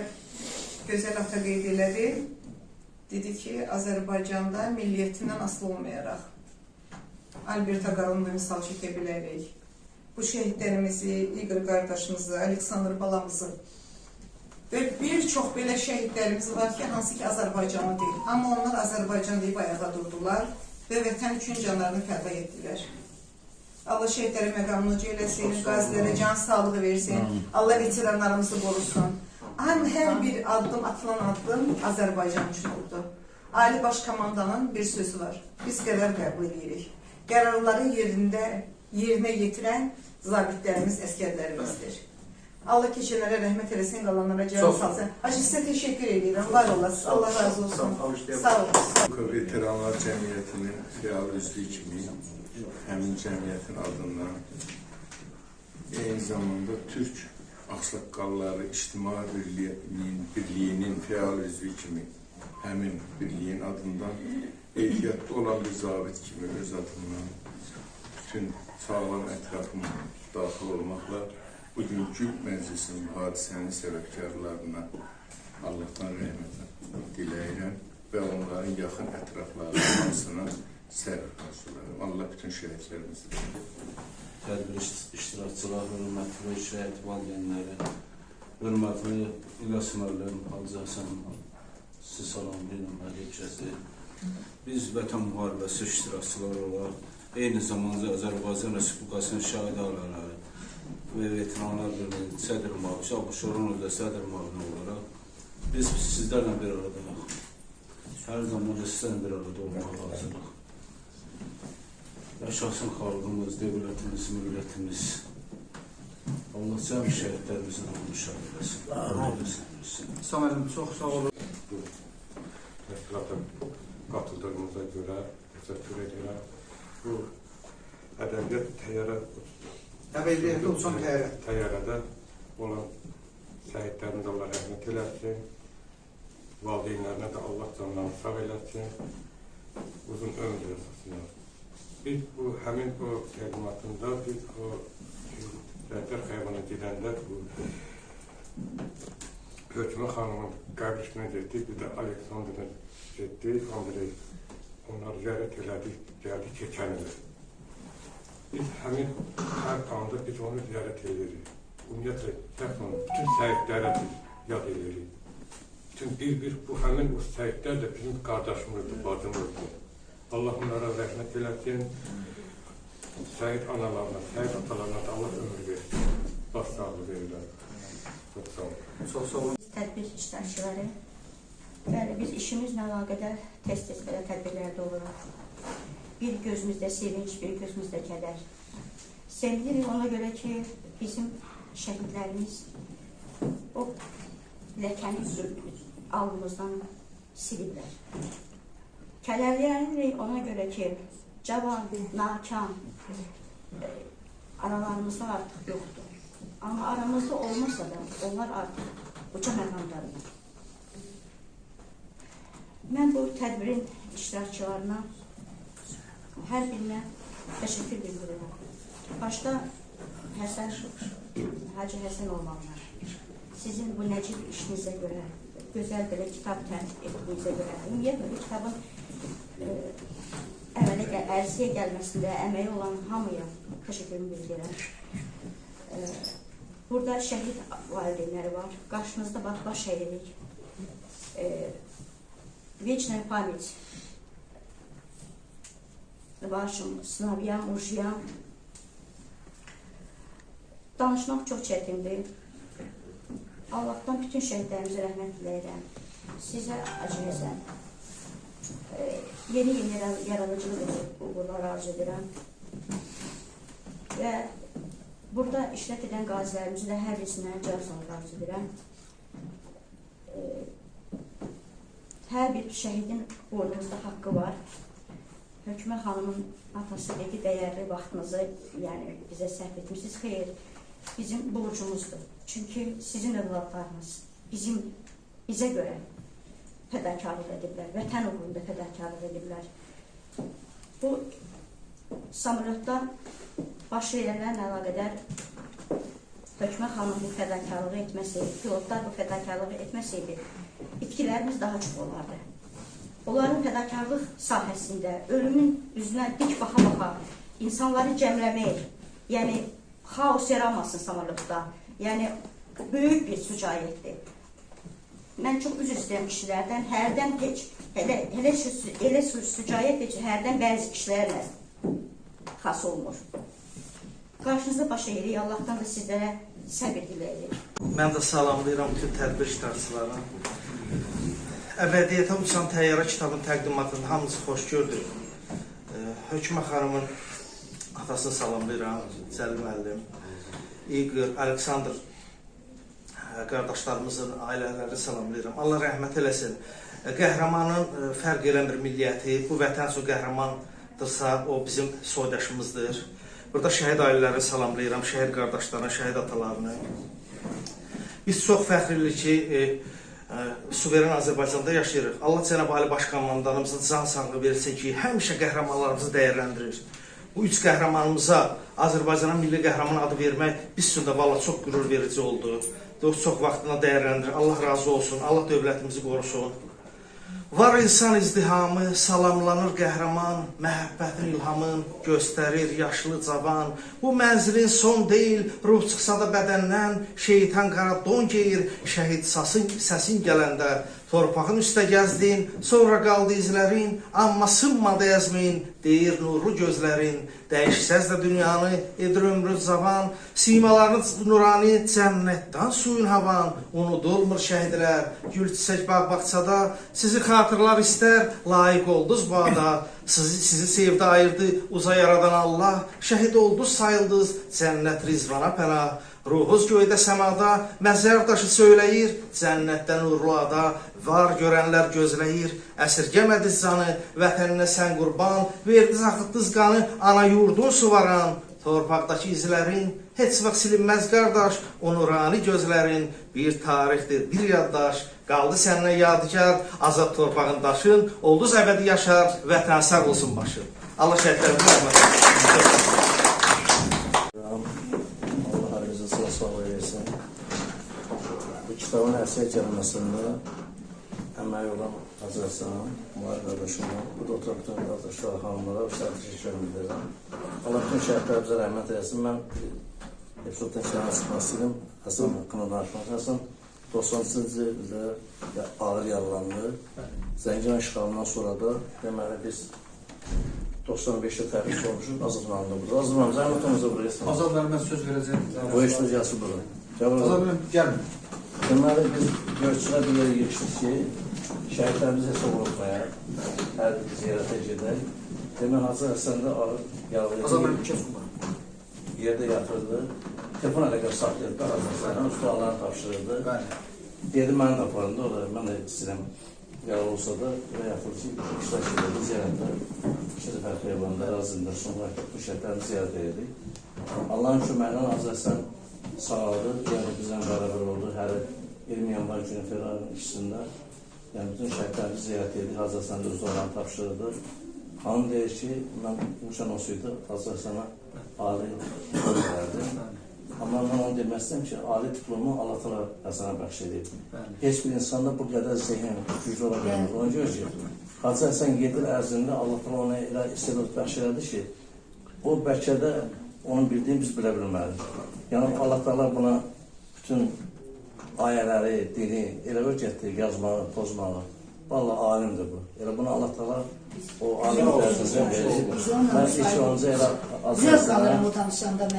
gözəl ata qeyd elədi. Dedi ki, Azərbaycanda milliyyətindən asılı olmayaraq Alberta Qarunlu misal çəkə bilərik. Bu şəhidlərimizi, İqor qardaşımızı, Aleksandr balamızı və bir çox belə şəhidlərimiz var ki, hansı ki Azərbaycanlı deyil. Amma onlar Azərbaycan deyib ayağa durdular və vətən üçün canlarını fəda etdilər. Allah şəhidlərin məqamını uca eləsin, qazilərə can sağlığı versin, Allah veteranlarımızı qorusun. Hər bir addım, atılan addım Azərbaycan üçün oldu. Ali Baş Komandanın bir sözü var, biz qərar qəbul edirik. Qərarları yerinə yetirən zabitlərimiz, əskərlərimizdir. Allah keçənlərə rəhmət eləsin, qalanlara cavab salsın. Hacı, sizə teşekkür edirəm, var olasın, Allah razı olsun. Sağ olun. Veteranlar Cəmiyyətinin fəal üzvü kimi həmin cəmiyyətin adından eyni zamanda Türk Ağsaqqalları İctimai Birliyinin fəal üzvü kimi həmin birliyin adından ehtiyatlı olan bir zabit kimi öz adından bütün sağlam ətrafıma daxil olmaqla bugünkü məclisin hadisənin səbəbkarlarına Allahdan rəhmət diləyirəm və onların yaxın ətraflarının hamısına səbr arzularım. Allah bütün şəhidlərimizi tədbir iştirakçılar, hörmətli şəhid valideynləri, hörmətli İlyas müəllim, Hacı Həsən, sizi salamlayıram, həqiqəti. Biz Vətən müharibəsi iştirakçıları olaraq eyni zamanda Azərbaycan Respublikasının şəhid ailələri və veteranlar birliyi sədr müavini, Abuşoğlu'nun da sədr müavini olaraq biz sizlərlə bir aradayıq. Hər zaman da sizlərlə bir arada olmağa hazırıq. Yaşasın xalqımız, devlətimiz, millətimiz. Allah cəm şəhidlərimizin ruhunu şad eləsin. Saməlim, çox sağ olun. Bu təşkilata qatıldığınıza görə təşəkkür edirəm. Bu ədəbiyyat təyyarədə olan şəhidlərimiz Allah rəhmət eləsin. Valideynlərinə də Allah canlarını sağ eləsin. Uzun ömür əsasına. Biz bu, həmin o təqdimatında biz o Rəhbər xəyabana gedəndə bu Hökmə xanımın qəbrisine getdik, bir də Aleksandr'a getdik, Andrey. Onları ziyarət elədik, gəldik keçən ilə. Biz həmin hər anda biz onu ziyarət edirik. Ümumiyyətlə, bütün səhidlərə biz yad edirik. Bütün bir bu həmin o səhidlər də bizim qardaşımızdır, bacımızdır. Allah onlara rəhmət eləsin, şəhid analarına, şəhid atalarına da Allah ömür versin, baş sağlığı verirlər. Çox sağ olun. Çox sağ olun. Tədbir iştirakçıları, bəli, biz işimizlə əlaqədar tez-tez belə tədbirlərdə oluruq. Bir gözümüzdə sevinç, bir gözümüzdə kədər. Sevinirik ona görə ki, bizim şəhidlərimiz o ləkəni alnımızdan siliblər. Kədərlənirik ona görə ki, cavan, nakam aralarımızda artıq yoxdur. Amma aramızda olmasa da onlar artıq uca məqamlardır. Mən bu tədbirin iştirakçılarına hər birinə təşəkkür bildirirəm. Başda Hacı Həsən olmalılar. Sizin bu nəcib işinizə görə, gözəl belə kitab tərtib etdiyinizə görə, ümumiyyətlə bu kitabın ərziyə gəlməsində əməyi olan hamıya təşəkkürümü bildirirəm. Burada şəhid valideynləri var. Qarşınızda baş əydirik. Вечная память вашим sınavyan, muşyan. Danışmaq çox çətindir. Allahdan bütün şəhidlərimizə rəhmət diləyirəm. Sizə acı Həsən. Yeni yaradıcılıq uğurlar arzu edirəm. Və burada işlət edən qazilərimizə də hər birisinə can sağlığı arzu edirəm. Hər bir şəhidin boynumuzda haqqı var. Hökmə xanımın atası dedi, dəyərli vaxtınızı bizə sərf etmişsiniz. Xeyr, bizim borcumuzdur. Çünki sizin övladlarınız bizə görə fədakarlıq ediblər, vətən uğrunda fədakarlıq ediblər. Bu samolyotda baş verənlərlə əlaqədar Hökmə xanım bu fədakarlığı etməsəydi, pilotlar bu fədakarlığı etməsəydi, itkilərimiz daha çox olardı. Onların fədakarlıq sahəsində ölümün üzünə dik baxa-baxa insanları cəmləmək, yəni xaos yaranmasın samolotda, yəni böyük bir sücayətdir. Mən çox üzr istəyirəm kişilərdən, hərdən heç, elə sücayət heç hərdən bəzi kişilərlə xas olmur. Qarşınızda baş eyirik, Allahdan da sizlərə səbir diləyirik. Mən də salamlayıram bütün tədbir iştirakçılarına. Əbədiyyətə uçan təyyarə kitabın təqdimatında hamınızı xoş gördük. Hökmə xanımın atasını salamlayıram, Cəlil müəllim, İqor, Aleksandr qardaşlarımızın ailələri salamlayıram. Allah rəhmət eləsin. Qəhrəmanın fərq eləmir milliyyəti, bu vətən üçün qəhrəmandırsa, o bizim soydaşımızdır. Burada şəhid ailələri salamlayıram, şəhid qardaşlarına, şəhid atalarını. Biz çox fəxrlilik ki, suveren Azərbaycanda yaşayırıq. Allah Cənab-ı Ali Baş Komandanımıza can sağlığı versin ki, həmişə qəhrəmanlarımızı dəyərləndirir. Bu üç qəhrəmanımıza Azərbaycana milli qəhrəman adı vermək biz üçün də valla çox qürur verici oldu. Çox vaxtına dəyərləndirir. Allah razı olsun, Allah dövlətimizi qorusun. Var insan izdihamı, salamlanır qəhrəman, məhəbbətin ilhamın göstərir yaşlı cavan. Bu mənzilin son deyil, ruh çıxsa da bədəndən, şeytan qara don geyir, şəhid səsin gələndə. Torpağın üstə gəzdin, sonra qaldı izlərin, amma sınmadı əzmin, deyir nurlu gözlərin. Dəyişsəz də dünyanı, edir ömrün zavan, simalarını nurani, cənnətdən suyun havan. Unudulmur şəhidlər, gül çiçək bağ-bağçada, sizi xatırlar istər, layiq olduz bu ada. Sizi sevdi ayırdı, uza yaradan Allah, şəhid olduz sayıldız, cənnət rizvana pənah. Ruhuz göydə səmada, məzər daşı söyləyir, cənnətdən uğurlu ada, var görənlər gözləyir, əsirgəmədiz canı, vətəninə sən qurban, verdiz axıtdız qanı, ana yurdun suvaran, torpaqdakı izlərin, heç vaxt silinməz qardaş, o nurani gözlərin, bir tarixdir, bir yaddaş, qaldı səninə yadigar, azad torpağın daşın, olduz əbədi yaşar, vətən sağ olsun başın. Allah şəhidlərimizə rəhmət etsin. Bu kitabın əsər gəlməsində əməyi olan Azərbaycan, Muharrem qardaşıma, bu da oturaq bütün qardaşlar, xanımlara və təşəkkür edirəm. Allah bütün şəhidlərimizə rəhmət eləsin. Mən epizoddan kənara çıxmaq istəyirəm. Həsən haqqında danışmaq. Həsən 90-cı ildə ağır yaralandı. Zəngilan işğalından sonra da deməli biz 95'te təbrik olmuşuz, Azadlandı burada. Azadlandı, zəhmətimizə buraya. Azadlandı, mən söz verəcəm. Bu işləyəcəsi burada. Azadlandı, gəlmir. Deməli, biz görüşçülər bir yerə girişdik ki, şəhidlərimiz hesab olunmaya, hər bir ziyarətə gedək. Demək, Hacı Həsən də ağır yaralı. Azadlandı, bir kəs var. Yerdə yatırdı. Telefon əlaqəsi saxlayırdı, Hacı Həsənə, ustalarını tapşırırdı. Dedi, məni də aparında, o da mən də istəyirəm. Yaralı olsa da, və yaxud ki, işlər gedildi, ziyarətdə. İkinci fərqli evanda, razında, sonra bu şəhidlərimizi ziyarət edirdik. Allahın köməyinə Hacı Həsən sağladı, yəni bizdən bərabər oldu. Hər 20 yanvar günü fevralın ikisində, yəni bütün şəhidlərimizi ziyarət edik, Hacı Həsən də ustalarını tapşırırdı. Hanım deyir ki, mən imkan olsaydı, Hacı Həsənə ali diplom verdi. Amma mən onu demək istəyirəm ki, ali diplomu Allah təala Həsənə bəxş edib. Heç bir insanda bu qədər zehin, güclü ola bilmir. Ona görə ki, Hacı Həsən 7 il ərzində Allah təala ona elə istedad bəxş elədi ki, o bəlkə də onun bildiyini biz bilə bilmədik. Yəni Allah təala buna bütün ayələri, dini elə öyrətdi, yazmağı, pozmağı. Vallahi alimdir bu. Elə bunu Allah təala o alim dərsindən verir. Mən heç onca elə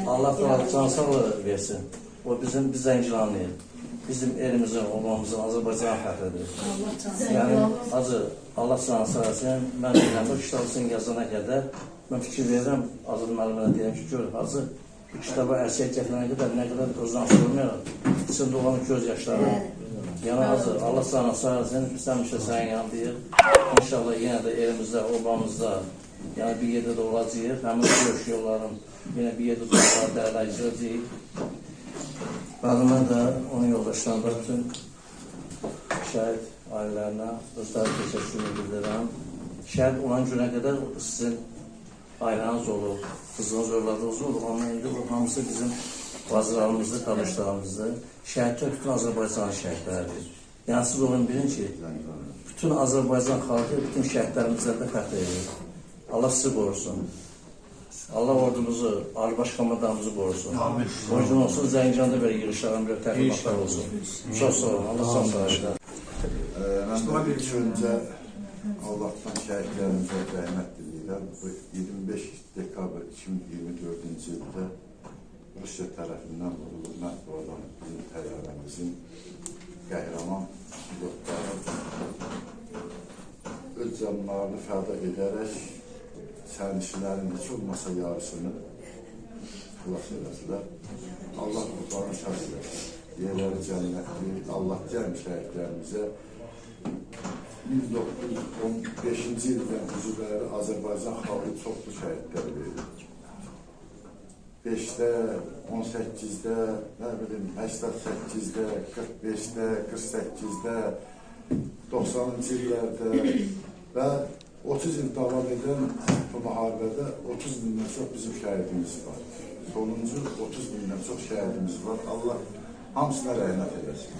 Allah təala can sağlığı versin. O biz Zəngilanlıyıq. Bizim elimizin, olmamızın Azərbaycan fəxridir. Yəni Allah sana sağ olsun. Mən biləm, bu kitabı yazana qədər mən fikir verirəm, Azad müəllimə deyirəm ki, gör, Hacı, bu kitaba ərsəyə gətirənə qədər nə qədər özünü asılmayaraq, içində olan göz yaşları. Yəni Hacı, Allah sana sağ olsun, biz həmişə sənin yanındayıq. İnşallah yenə də elimizdə, obamızda, yəni bir yerdə də olacaq. Həmin görüş yolların yenə bir yerdə də olacaq, dəyərləyəcəyik. Bəlkə də onun yoldaşlarında bütün şəhid ailələrinə özləri təşəkkür edirəm. Şəhid olan günə qədər sizin aileniz olur, kızınız, övladınız olur. Ama indi bu hamısı bizim bacılarımızdır, qardaşlarımızdır. Şəhidlər bütün Azərbaycan şəhidləridir. Yəni siz onu bilin ki, bütün Azərbaycan xalqı bütün şəhidlərimizdən də fəxr edir. Allah sizi qorusun. Allah ordumuzu, Ali Baş Komandanımızı qorusun. Borcun olsun, Zəngicanda belə yığışlardan bir təqdimatlar olsun. Çox sağ olun, Allah sağ olun. Mən ilk öncə Allahdan şəhidlərimizə rəhmət diləyirəm. 25 dekabr 2024-cü ildə Rusiya tərəfindən vurulub məhv olan bizim təyyarəmizin qəhrəman pilotları öz canlarını fəda edərək sərnişinlərin heç olmasa yarısını xilas edəsilər. Allah qurbanı şahs edəsin. Yerləri cənnətli, Allah cəm şəhidlərimizə 1915-ci ildən üzvləri Azərbaycan xalqı çoxlu şəhidləri verir. 5-də, 18-də, nə bilim, 88-də, 45-də, 48-də, 90-cı illərdə və 30 il davam edən bu müharibədə 30 bindən çox bizim şəhidimiz var. Sonuncu 30 bindən çox şəhidimiz var. Allah hamısına rəhmət edəsin.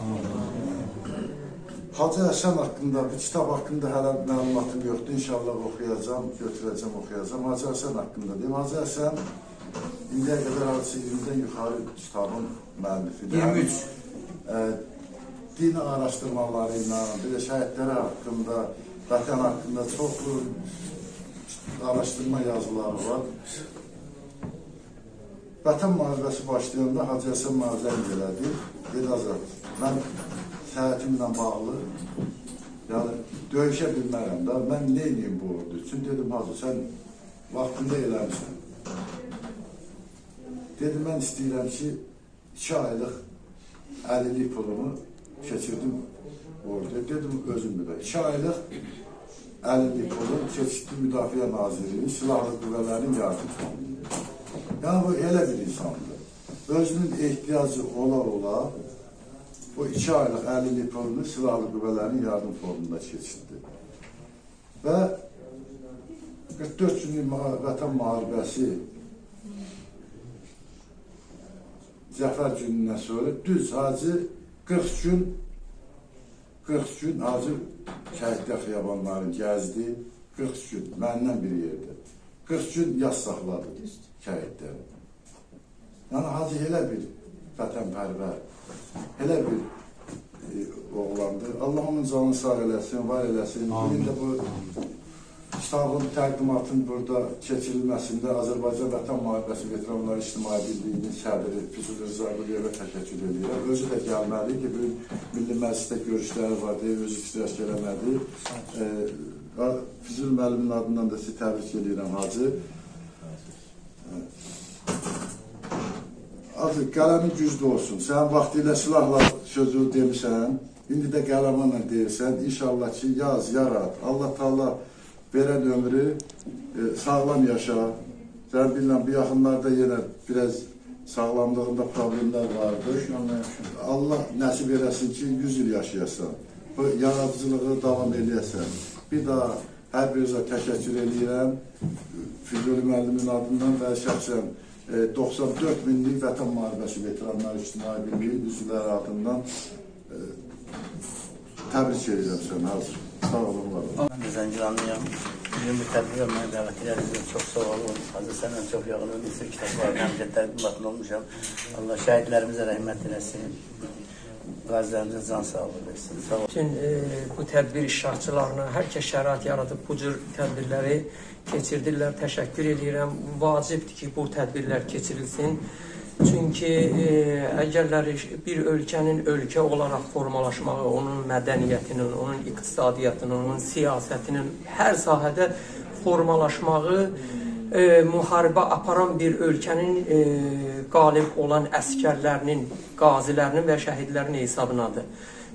Hacı Həsən haqqında, bu kitab haqqında hələ məlumatım yoxdur. İnşallah oxuyacam, götürəcəm, oxuyacam. Hacı Həsən haqqında deyim. Hacı Həsən indiyə qədər hadisə 20-dən yuxarı kitabın müəllifidir. 23. Din araşdırmaları ilə, bir də şəhidləri haqqında, vətən haqqında çoxlu araşdırma yazıları var. Vətən müharibəsi başlayanda Hacı Həsən mənə zəng elədi. Dedi, Azad, mən səhətimlə bağlı, yəni döyüşə bilmərəm da, mən nə edeyim bu ordu üçün? Dedim, Hacı, sən vaxtında eləmişsən. Dedim, mən istəyirəm ki, 2 aylıq 50'lik pulumu keçirdim orada. Dedim, özüm müdafə. 2 aylıq 50'lik pulum keçirdim Müdafiə Nazirinin, Silahlı Qüvvələrin yardım fonunu. Yəni, bu elə bir insandır. Özünün ehtiyacı ola-ola o 2 aylıq 50'lik pulunu Silahlı Qüvvələrin yardım fonunda keçirdi. Və 44 günlük vətən müharibəsi Zəfər günündən sonra düz Hacı 40 gün Hacı şəhidlər xiyabanlarını gəzdi, 40 gün məndən bir yerdə. 40 gün yas saxladı şəhidləri. Yəni Hacı elə bir vətənpərvər, elə bir oğlandır. Allah onun canını sağ eləsin, var eləsin. Bugün də bu kitabın təqdimatının burada keçirilməsində Azərbaycan Vətən Müharibəsi Veteranları İctimai Birliyinin sədri Füzuli Rıza Quliyevə təşəkkür edirəm. Özü də gəlməli ki, bugün Milli Məclisdə görüşləri vardı, özü iştirak eləmədi. Füzuli müəllimin adından da sizi təbrik edirəm, Hacı. Hacı, qələmin güclü olsun. Sən vaxtilə silahla sözü demişsən, indi də qələmanla deyirsən. İnşallah ki, yaz, yarat. Allah Taala verən ömrü sağlam yaşa. Sən bilirəm, bu yaxınlarda yenə biraz sağlamlığında problemlər vardı. Allah nəsib eləsin ki, 100 il yaşayasan. Bu yaradıcılığı davam eləyəsən. Bir daha hər birinizə təşəkkür edirəm. Füzuli müəllimin adından və şəxsən 94 minlik Vətən Müharibəsi Veteranları İctimai Birliyi üzvləri adından təbrik edirəm sən, hazır. Sağ olun, var olun. Mən də Zəngilanlıyam. Bugün bu tədbirə mənə dəvət edərdiniz. Çox sağ olun. Hacı sənlə çox yaxın olmuşsun. Kitablarını həmcə təqdimatlı olmuşam. Allah şəhidlərimizə rəhmət eləsin. Qazilərimizə can sağlığı versin. Sağ olun. Bütün bu tədbir iştirakçılarına hər kəs şərait yaradıb bu cür tədbirləri keçirdirlər. Təşəkkür edirəm. Vacibdir ki, bu tədbirlər keçirilsin. Çünki əgərlər bir ölkənin ölkə olaraq formalaşmağı, onun mədəniyyətinin, onun iqtisadiyyatının, onun siyasətinin hər sahədə formalaşmağı müharibə aparan bir ölkənin qalib olan əskərlərinin, qazilərinin və şəhidlərinin hesabınadır.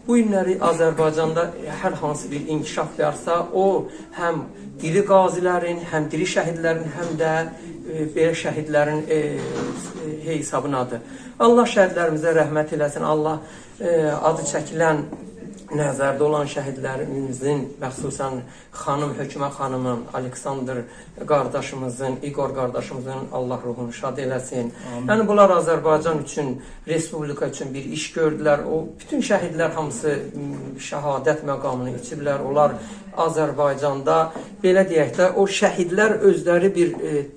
Bu günləri Azərbaycanda hər hansı bir inkişaf varsa, o həm diri qazilərin, həm diri şəhidlərin, həm də belə şəhidlərin hesabınadır. Allah şəhidlərimizə rəhmət eləsin. Allah adı çəkilən nəzərdə olan şəhidlərimizin və xüsusən xanım, Hökümə xanımın, Aleksandr qardaşımızın, Igor qardaşımızın Allah ruhunu şad eləsin. Yəni bunlar Azərbaycan üçün, Respublika üçün bir iş gördülər. O bütün şəhidlər hamısı şəhadət məqamını içiblər. Onlar Azərbaycanda belə deyək də o şəhidlər özləri bir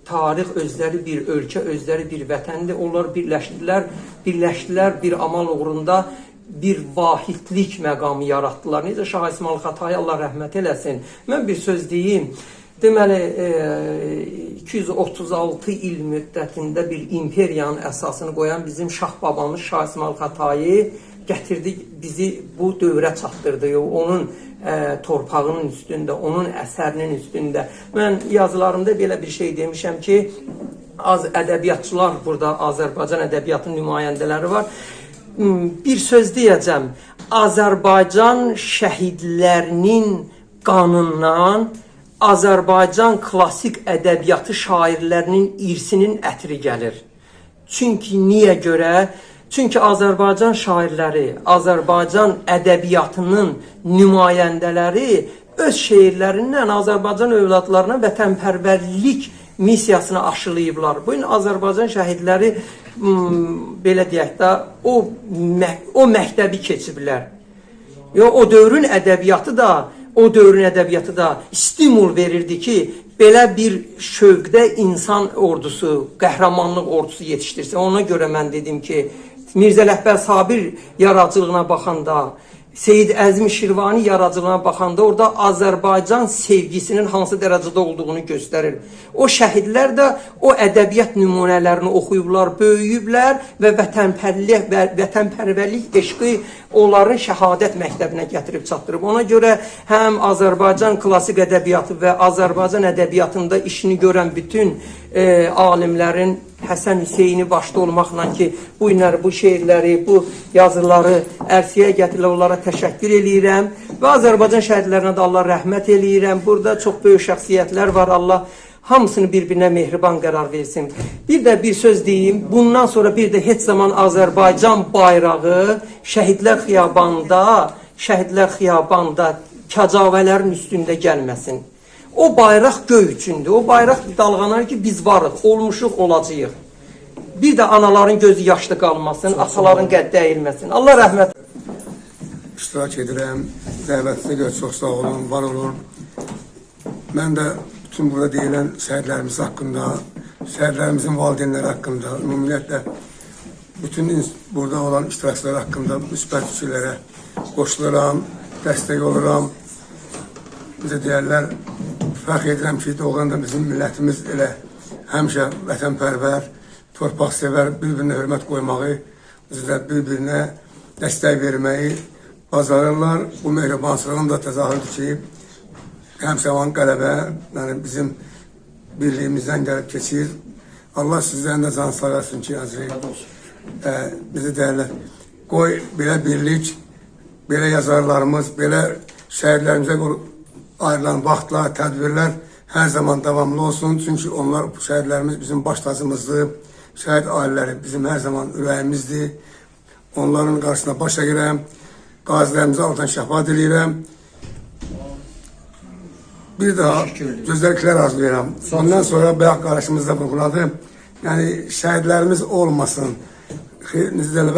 tarix, özləri bir ölkə, özləri bir vətəndir. Onlar birləşdilər bir amal uğrunda bir vahidlik məqamı yaratdılar. Necə Şah İsmail Xatay Allah rəhmət eləsin. Mən bir söz deyim. Deməli 236 il müddətində bir imperiyanın əsasını qoyan bizim Şah babamız Şah İsmail Xatayı gətirdi, bizi bu dövrə çatdırdı. Onun torpağının üstündə, onun əsərinin üstündə. Mən yazılarımda belə bir şey demişəm ki, az ədəbiyyatçılar burada, Azərbaycan ədəbiyyatının nümayəndələri var. Bir söz deyəcəm. Azərbaycan şəhidlərinin qanından Azərbaycan klassik ədəbiyyatı şairlərinin irsinin ətri gəlir. Çünki niyə görə? Çünki Azərbaycan şairləri, Azərbaycan ədəbiyyatının nümayəndələri öz şeirlərindən Azərbaycan övladlarına vətənpərvərlik missiyasını aşılayıblar. Bu gün Azərbaycan şəhidləri belə deyək də o məktəbi keçiblər. O dövrün ədəbiyyatı da stimul verirdi ki, belə bir şövqdə insan ordusu, qəhrəmanlıq ordusu yetişdirsin. Ona görə mən dedim ki, Mirzə Ələkbər Sabir yaradıcılığına baxanda, Seyid Əzmi Şirvani yaradıcılığına baxanda orada Azərbaycan sevgisinin hansı dərəcədə olduğunu göstərir. O şəhidlər də o ədəbiyyat nümunələrini oxuyublar, böyüyüblər və vətənpərvərlik eşqi onların şəhadət məktəbinə gətirib çatdırıb. Ona görə həm Azərbaycan klassik ədəbiyyatı və Azərbaycan ədəbiyyatında işini görən bütün alimlərin Həsən Hüseyni başda olmaqla ki, bu günləri, bu şeirləri, bu yazıları ərsiyyə gətirirlər, onlara təşəkkür eləyirəm və Azərbaycan şəhidlərinə də Allah rəhmət eləyirəm. Burada çox böyük şəxsiyyətlər var, Allah hamısını bir-birinə mehriban qərar versin. Bir də bir söz deyim, bundan sonra bir də heç zaman Azərbaycan bayrağı şəhidlər xiyabanda kəcavələrin üstündə gəlməsin. O bayraq göy üçündür. O bayraq dalğanar ki, biz varıq, olmuşuq, olacağıq. Bir də anaların gözü yaşlı qalmasın, ataların qədd əyilməsin. Allah rəhmət. İştirak edirəm. Dəvətinizə görə çox sağ olun, var olun. Mən də bütün burada deyilən şəhidlərimiz haqqında, şəhidlərimizin valideynləri haqqında, ümumiyyətlə bütün burada olan iştirakçılar haqqında müsbət fikirlərə qoşuluram, dəstək oluram. Bizə deyərlər, fərq edirəm ki, doğrudan da bizim millətimiz elə həmişə vətənpərvər, torpaq sevər, bir-birinə hörmət qoymağı, bizə bir-birinə dəstək verməyi bacarırlar. Bu mehribansılığın da təzahürüdür ki, həmsəvan qələbə, yəni bizim birliyimizdən gəlib keçir. Allah sizlərin də can sağ olsun ki, bizi deyərlər, qoy belə birlik, belə yazarlarımız, belə şəhidlərimizə ayrılan vaxtlar, tədbirlər hər zaman davamlı olsun. Çünki onlar, şəhidlərimiz bizim baş tacımızdır. Şəhid ailələri bizim hər zaman ürəyimizdir. Onların qarşısına baş əyirəm. Qazilərimizə Allahdan şəfaət eləyirəm. Bir daha gözəlliklər arzulayıram. Ondan sonra bayaq qarşımızda vurğuladı. Yəni, şəhidlərimiz olmasın.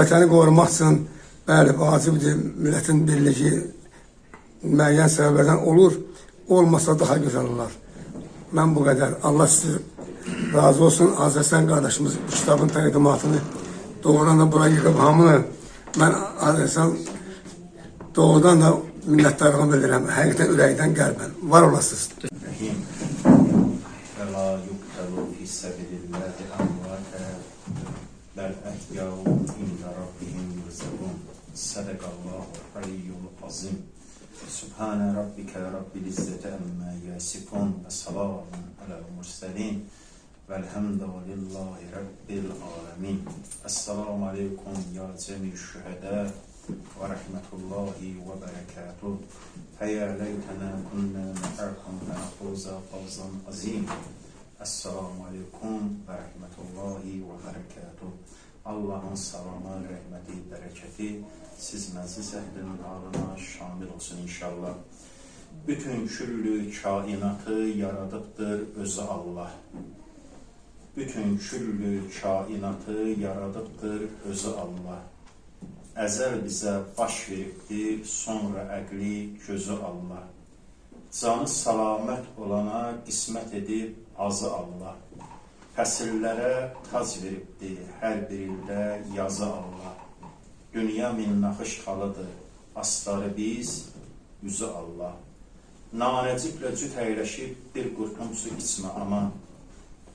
Vətəni qorumaq üçün, bəli, vacibdir, millətin birliyi müəyyən səbəblərdən olur. Olmasa daha gözəl olar. Mən bu qədər. Allah sizi razı olsun. Azərsən qardaşımız bu kitabın təqdimatını doğrudan da bura yığıb hamını mən Azərsən doğrudan da minnətdarlığımı bildirəm. Həqiqətən ürəkdən qəlbən. Var olasınız. Və la yuqtalu fissəbililləhi əmvətə bəl əhyəu ində Rabbihim yurzəqun. Sədəqallahu aliyyul azim. Subhane rabbike rabbil izzeti emmâ yasifun ve salamun alel murselin velhamdülillahi rabbil alemin. Esselamu aleyküm ya cemî şühedâ ve rahmetullahi ve berekatuhu. Feyâ leytenâ kunnâ me'akum fe nefûzâ fawzan azîm. Esselamu aleyküm ve rahmetullahi ve berekatuhu. Allahın salamı, rəhməti, bərəkəti siz məziz əhlinin halına şamil olsun inşallah. Bütün küllü kainatı yaradıbdır özü Allah. Bütün küllü kainatı yaradıbdır özü Allah. Əzəl bizə baş veribdir, sonra əqli gözü Allah. Canı salamət olana qismət edib azı Allah. Fəsillərə tac veribdir, hər bir ildə yazı Allah. Dünya min naxış xalıdır, astarı biz, yüzü Allah. Nanəciblə cüt əyləşib bir qurtum su içmə aman.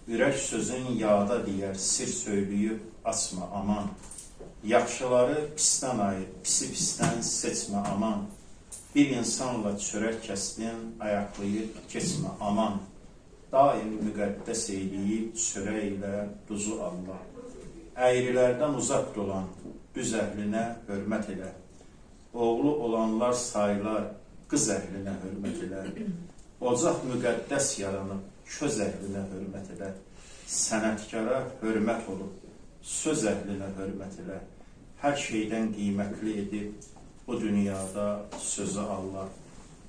Ürək sözün yada deyər, sir söyləyib açma aman. Yaxşıları pisdən ayır, pisi pisdən seçmə aman. Bir insanla çörək kəsdin, ayaqlayıb keçmə aman. Daim müqəddəs eyləyib çörək ilə duzu Allah. Əyrilərdən uzaq dolan, düz əhlinə hörmət elə. Oğlu olanlar saylar, qız əhlinə hörmət elə. Ocaq müqəddəs yaranıb, köz əhlinə hörmət elə. Sənətkara hörmət olub, söz əhlinə hörmət elə. Hər şeydən qiymətli edib, bu dünyada sözü Allah.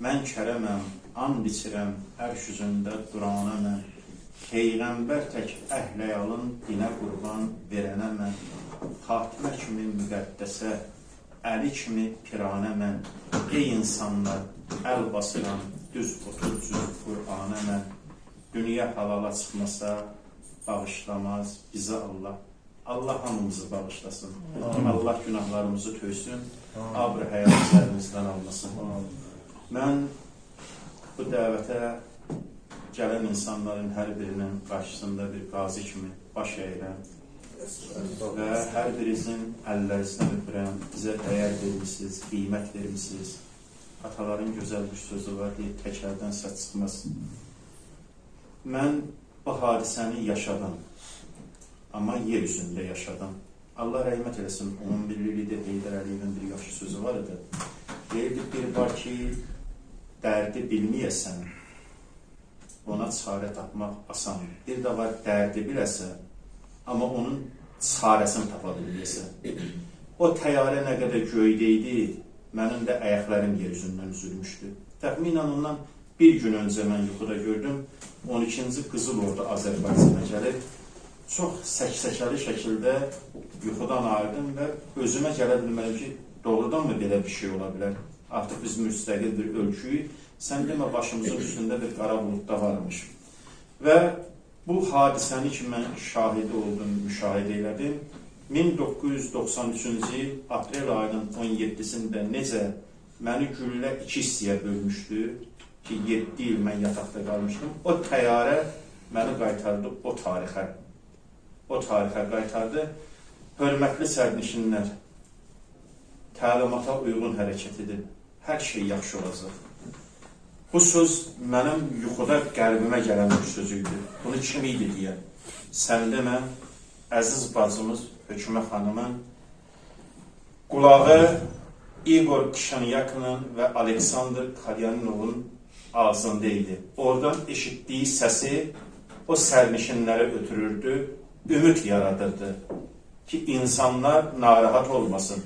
Mən kərəməm, and içirəm, ərş üzündə durana mən. Peyğəmbər tək əhləyalın dinə qurban verənə mən. Xatimə kimi müqəddəsə, əli kimi piranə mən. Ey insanlar, əl basıram, düz oturcuz Qur'ana mən. Dünya halala çıxmasa, bağışlamaz bizi Allah. Allah hamımızı bağışlasın. Allah günahlarımızı töysün, abr həyat əlimizdən almasın. Mən bu dəvətə gələn insanların hər birinin qarşısında bir qazi kimi baş əyirəm və hər birinizin əllərinizdən öpürəm, bizə dəyər vermişsiniz, qiymət vermişsiniz. Ataların gözəl bir sözü var, deyib, təkərdən səs çıxmaz. Mən bu hadisəni yaşadım, amma yer üzündə yaşadım. Allah rəhmət eləsin, onun birliyidir, Heydər Əliyevin bir yaxşı sözü var idi. Deyirdi, bir var ki, dərdi bilməyəsən, ona çarə tapmaq asandır. Bir də var, dərdi biləsən, amma onun çarəsini tapa bilməyəsən. O təyyarə nə qədər göydəydi, mənim də ayaqlarım yer üzündən üzülmüşdü. Təxminən ondan bir gün öncə mən yuxuda gördüm, 12-ci Qızıl Ordu Azərbaycana gəlib, çox səksəkəli şəkildə yuxudan ayırdım və özümə gələ bilməliyim ki, doğrudan mı belə bir şey ola bilər? Artıq biz müstəqil bir ölküyük, sən demə başımızın üstündə bir qara buludda varmış. Və bu hadisəni ki, mən şahidi oldum, müşahidə elədim. 1993-cü il aprel ayının 17-sində necə məni güllə 2 hissəyə bölmüşdü ki, 7 il mən yataqda qalmışdım. O təyyarə məni qaytardı o tarixə. O tarixə qaytardı. Hörmətli sərnişinlər, təlimata uyğun hərəkət edin. Hər şey yaxşı olacaq. Bu söz mənim yuxuda qəlbimə gələn bir söz idi. Bunu kim idi deyən? Sən demə, əziz bacımız Hökümə xanımın qulağı İgor Kişanyakının və Aleksandr Kalyaninovun ağzında idi. Oradan eşitdiyi səsi o sərnişinlərə ötürürdü, ümid yaradırdı ki, insanlar narahat olmasın.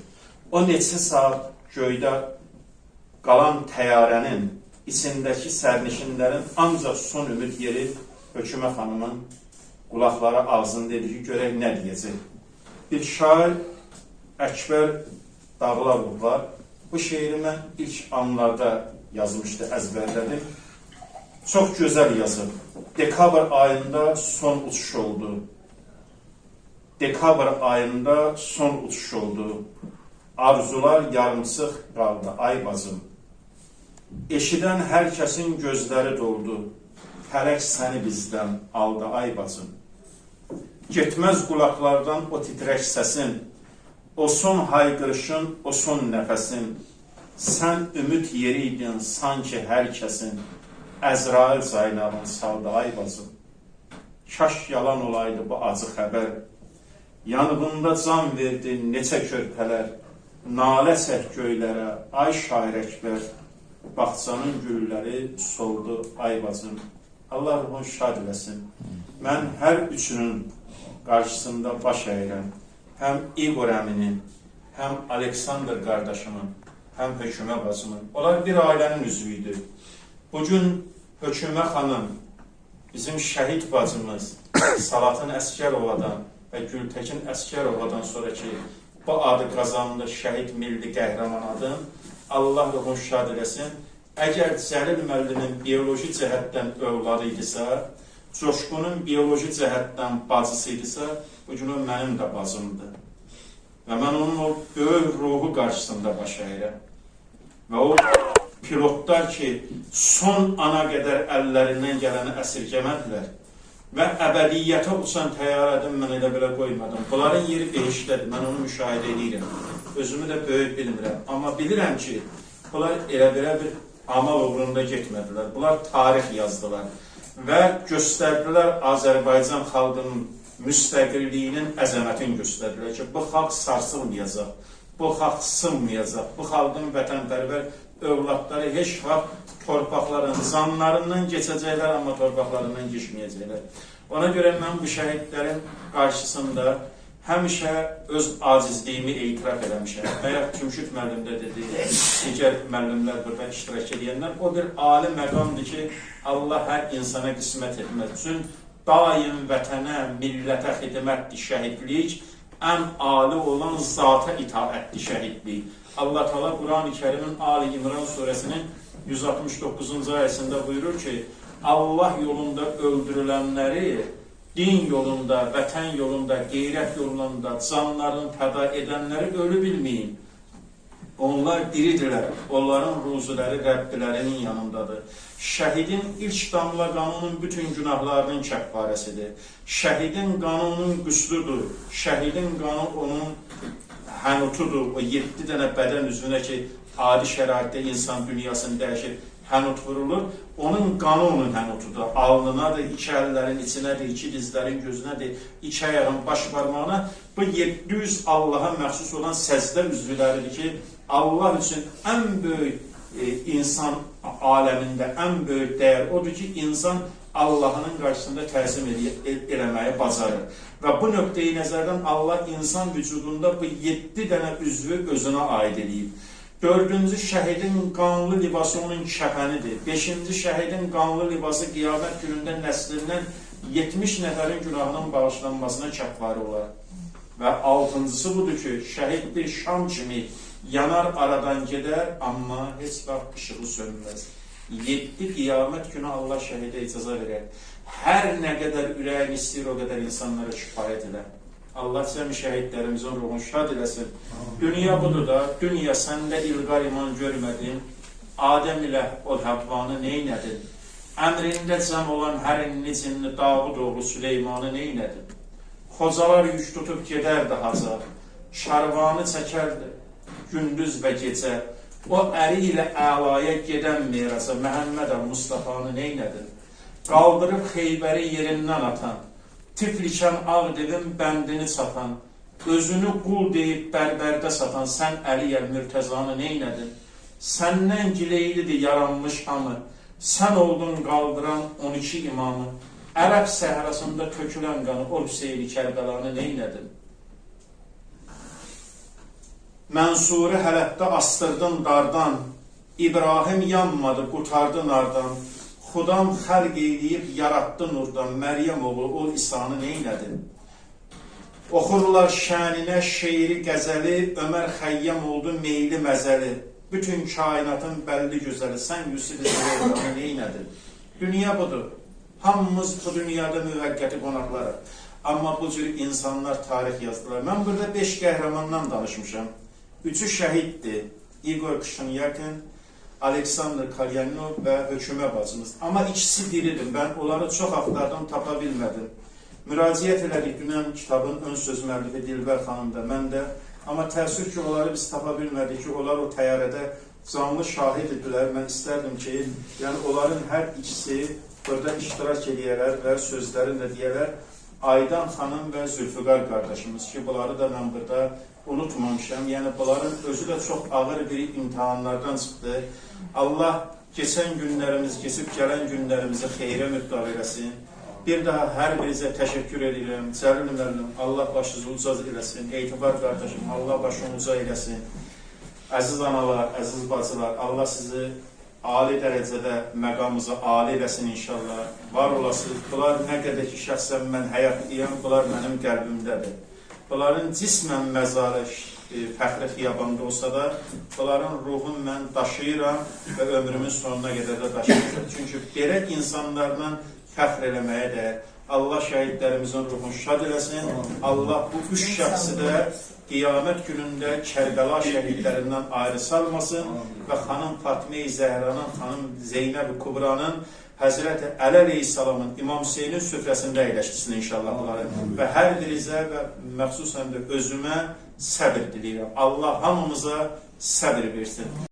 O neçə saat göydə qalan təyyarənin içindəki sərnişinlərin ancaq son ümid yeri Hökümə xanımın qulaqları ağzında dedi ki, görək nə deyəcək. Bir şair Əkbər Dağılavov var. Bu şeiri mən ilk anlarda yazmışdı, əzbərlədim. Çox gözəl yazıb. Dekabr ayında son uçuş oldu. Dekabr ayında son uçuş oldu. Arzular yarımsıq qaldı, ay bacım. Eşidən hər kəsin gözləri doldu. Fələk səni bizdən aldı, ay bacım. Getməz qulaqlardan o titrək səsin, o son hayqırışın, o son nəfəsin. Sən ümid yeriydin sanki hər kəsin, Əzrail caynağın saldı, ay bacım. Kaş yalan olaydı bu acı xəbər. Yanığında can verdi neçə körpələr, nalə çək göylərə, ay şair Əkbər. Baxçanın gülləri soldu, ay bacım. Allah ruhunu şad eləsin. Mən hər üçünün qarşısında baş əyirəm. həm İqor əminin, həm Aleksandr qardaşımın, həm Hökümə bacımın. Onlar bir ailənin üzvü idi. Bugün Hökümə xanım, bizim şəhid bacımız Salatın Əskərovadan və Gültəkin Əskərovadan sonraki bu adı qazandı, şəhid milli qəhrəman adın. Allah ruhunu şad eləsin. Əgər Cəlil müəllimin biyoloji cəhətdən övladı idisə, Coşqunun biyoloji cəhətdən bacısı idisə, bugün o mənim də bacımdır. Və mən onun o böyük ruhu qarşısında baş əyirəm. Və o pilotlar ki, son ana qədər əllərindən gələni əsirgəmədilər və əbədiyyətə uçan təyyarədən mən elə belə qoymadım. Bunların yeri behişdədir, mən onu müşahidə edirəm. Özümü də böyük bilmirəm. Amma bilirəm ki, bunlar elə-belə bir amal uğrunda getmədilər. Bunlar tarix yazdılar və göstərdilər Azərbaycan xalqının müstəqilliyinin əzəmətini göstərdilər ki, bu xalq sarsılmayacaq, bu xalq sınmayacaq, bu xalqın vətənpərvər övladları heç vaxt torpaqların zanlarından keçəcəklər, amma torpaqlarından keçməyəcəklər. Ona görə mən bu şəhidlərin qarşısında həmişə öz acizliyimi etiraf eləmişəm. Bayaq Cümşüd müəllim də dedi, digər müəllimlər burada iştirak edənlər, o bir ali məqamdır ki, Allah hər insana qismət etməz üçün daim vətənə, millətə xidmətdir şəhidlik, ən ali olan zata itaətdir şəhidlik. Allah Teala Quran-ı Kərimin Ali İmran surəsinin 169-cu ayəsində buyurur ki, Allah yolunda öldürülənləri din yolunda, vətən yolunda, qeyrət yolunda canlarını fəda edənləri ölü bilməyin. Onlar diridirlər, onların ruzuları Rəbbilərinin yanındadır. Şəhidin ilk damla qanunun bütün günahlarının kəffarəsidir. Şəhidin qanunun qüsludur, şəhidin qanun onun hənutudur. O 7 dənə bədən üzvünə ki, adi şəraitdə insan dünyasını dəyişir, hənut vurulur. Onun qanı onun hənutudur. Alnınadır, iki əllərin içinədir, iki dizlərin gözünədir, iki ayağın baş barmağına. Bu 700 Allaha məxsus olan səzdə üzvləridir ki, Allah üçün ən böyük insan aləmində ən böyük dəyər odur ki, insan Allah'ın qarşısında təzim eləməyi bacarır. Və bu nöqteyi nəzərdən Allah insan vücudunda bu 7 dənə üzvü özünə aid edib. 4-cü şəhidin qanlı libası onun kəfənidir. 5-ci şəhidin qanlı libası qiyamət günündə nəslindən 70 nəfərin günahının bağışlanmasına kəffarə olar. Və 6-cısı budur ki, şəhid bir şam kimi yanar aradan gedər, amma heç vaxt işığı sönməz. 7 qiyamət günü Allah şəhidə icazə verər. Hər nə qədər ürəyin istəyir, o qədər insanlara kifayət edər. Allah cəmi şəhidlərimizin ruhunu şad eləsin. Dünya budur da, dünya səndə ilqar iman görmədin, Adəm ilə o Həvvanı neynədin? Əmrində cəm olan hər inni cinni Davud oğlu Süleymanı neynədin? Xocalar yük tutub gedərdi haca, şarvanı çəkərdi gündüz və gecə. O əri ilə əlaya gedən miraca Məhəmmədə Mustafanı neynədin? Qaldırıb Xeybəri yerindən atan, Tiflikən Ağdevin bəndini çatan, özünü qul deyib bərbərdə satan sən Əliyə Mürtəzanı neynədin? Səndən gileylidir yaranmış hamı, sən oldun qaldıran 12 imamı, Ərəb səhrasında tökülən qanı o Hüseyni Kərbəlanı neynədin? Mənsuri hələtdə astırdın dardan, İbrahim yanmadı, qutardı nardan, Xudam xəlq eyləyib yaratdı nurdan, Məryəm oğlu o İsa'nı neynədin? Oxurlar şəninə şeiri qəzəli, Ömər Xəyyəm oldu meyli məzəli, bütün kainatın bəlli gözəli, sən Yusuf İzrayəlanı neynədin? Dünya budur, hamımız bu dünyada müvəqqəti qonaqlarıq, amma bu cür insanlar tarix yazdılar. Mən burada 5 qəhrəmandan danışmışam. 3'ü şəhiddir, İqor Kışınyakin, Aleksandr Kalyanov və Hökümə bacımız. Amma ikisi diridir, mən onları çox axtardım, tapa bilmədim. Müraciət elədik dünən kitabın ön söz müəllifi Dilbər xanım da, mən də. Amma təəssüf ki, onları biz tapa bilmədik ki, onlar o təyyarədə canlı şahid idilər. Mən istərdim ki, yəni onların hər ikisi burada iştirak edəyələr və sözlərini də deyələr. Aydan xanım və Zülfüqar qardaşımız ki, bunları da mən burada unutmamışam. Yəni, bunların özü də çox ağır bir imtihanlardan çıxdı. Allah keçən günlərimiz, keçib gələn günlərimizi xeyrə müddəl eləsin. Bir daha hər birinizə təşəkkür edirəm. Cəlil müəllim, Allah başınızı uca eləsin. Etibar qardaşım, Allah başını uca eləsin. Əziz analar, əziz bacılar, Allah sizi ali dərəcədə məqamınızı ali eləsin inşallah. Var olasınız. Bunlar nə qədər ki, şəxsən mən həyatlıyam, bunlar mənim qəlbimdədir. Bunların cismən məzarı fəxri xiyabanda olsa da, bunların ruhunu mən daşıyıram və ömrümün sonuna qədər də daşıyacaq. Çünki belə insanlarla fəxr eləməyə də Allah şəhidlərimizin ruhunu şad eləsin. Allah bu üç şəxsi də qiyamət günündə Kərbəla şəhidlərindən ayrı salmasın və xanım Fatma-i Zəhranın, xanım Zeynəb-i Kubranın, Həzrəti Əli Aleyhisselamın İmam Hüseynin süfrəsində əyləşdirsin inşallah bunları. Və hər birinizə və məxsusən də özümə səbir diləyirəm. Allah hamımıza səbir versin.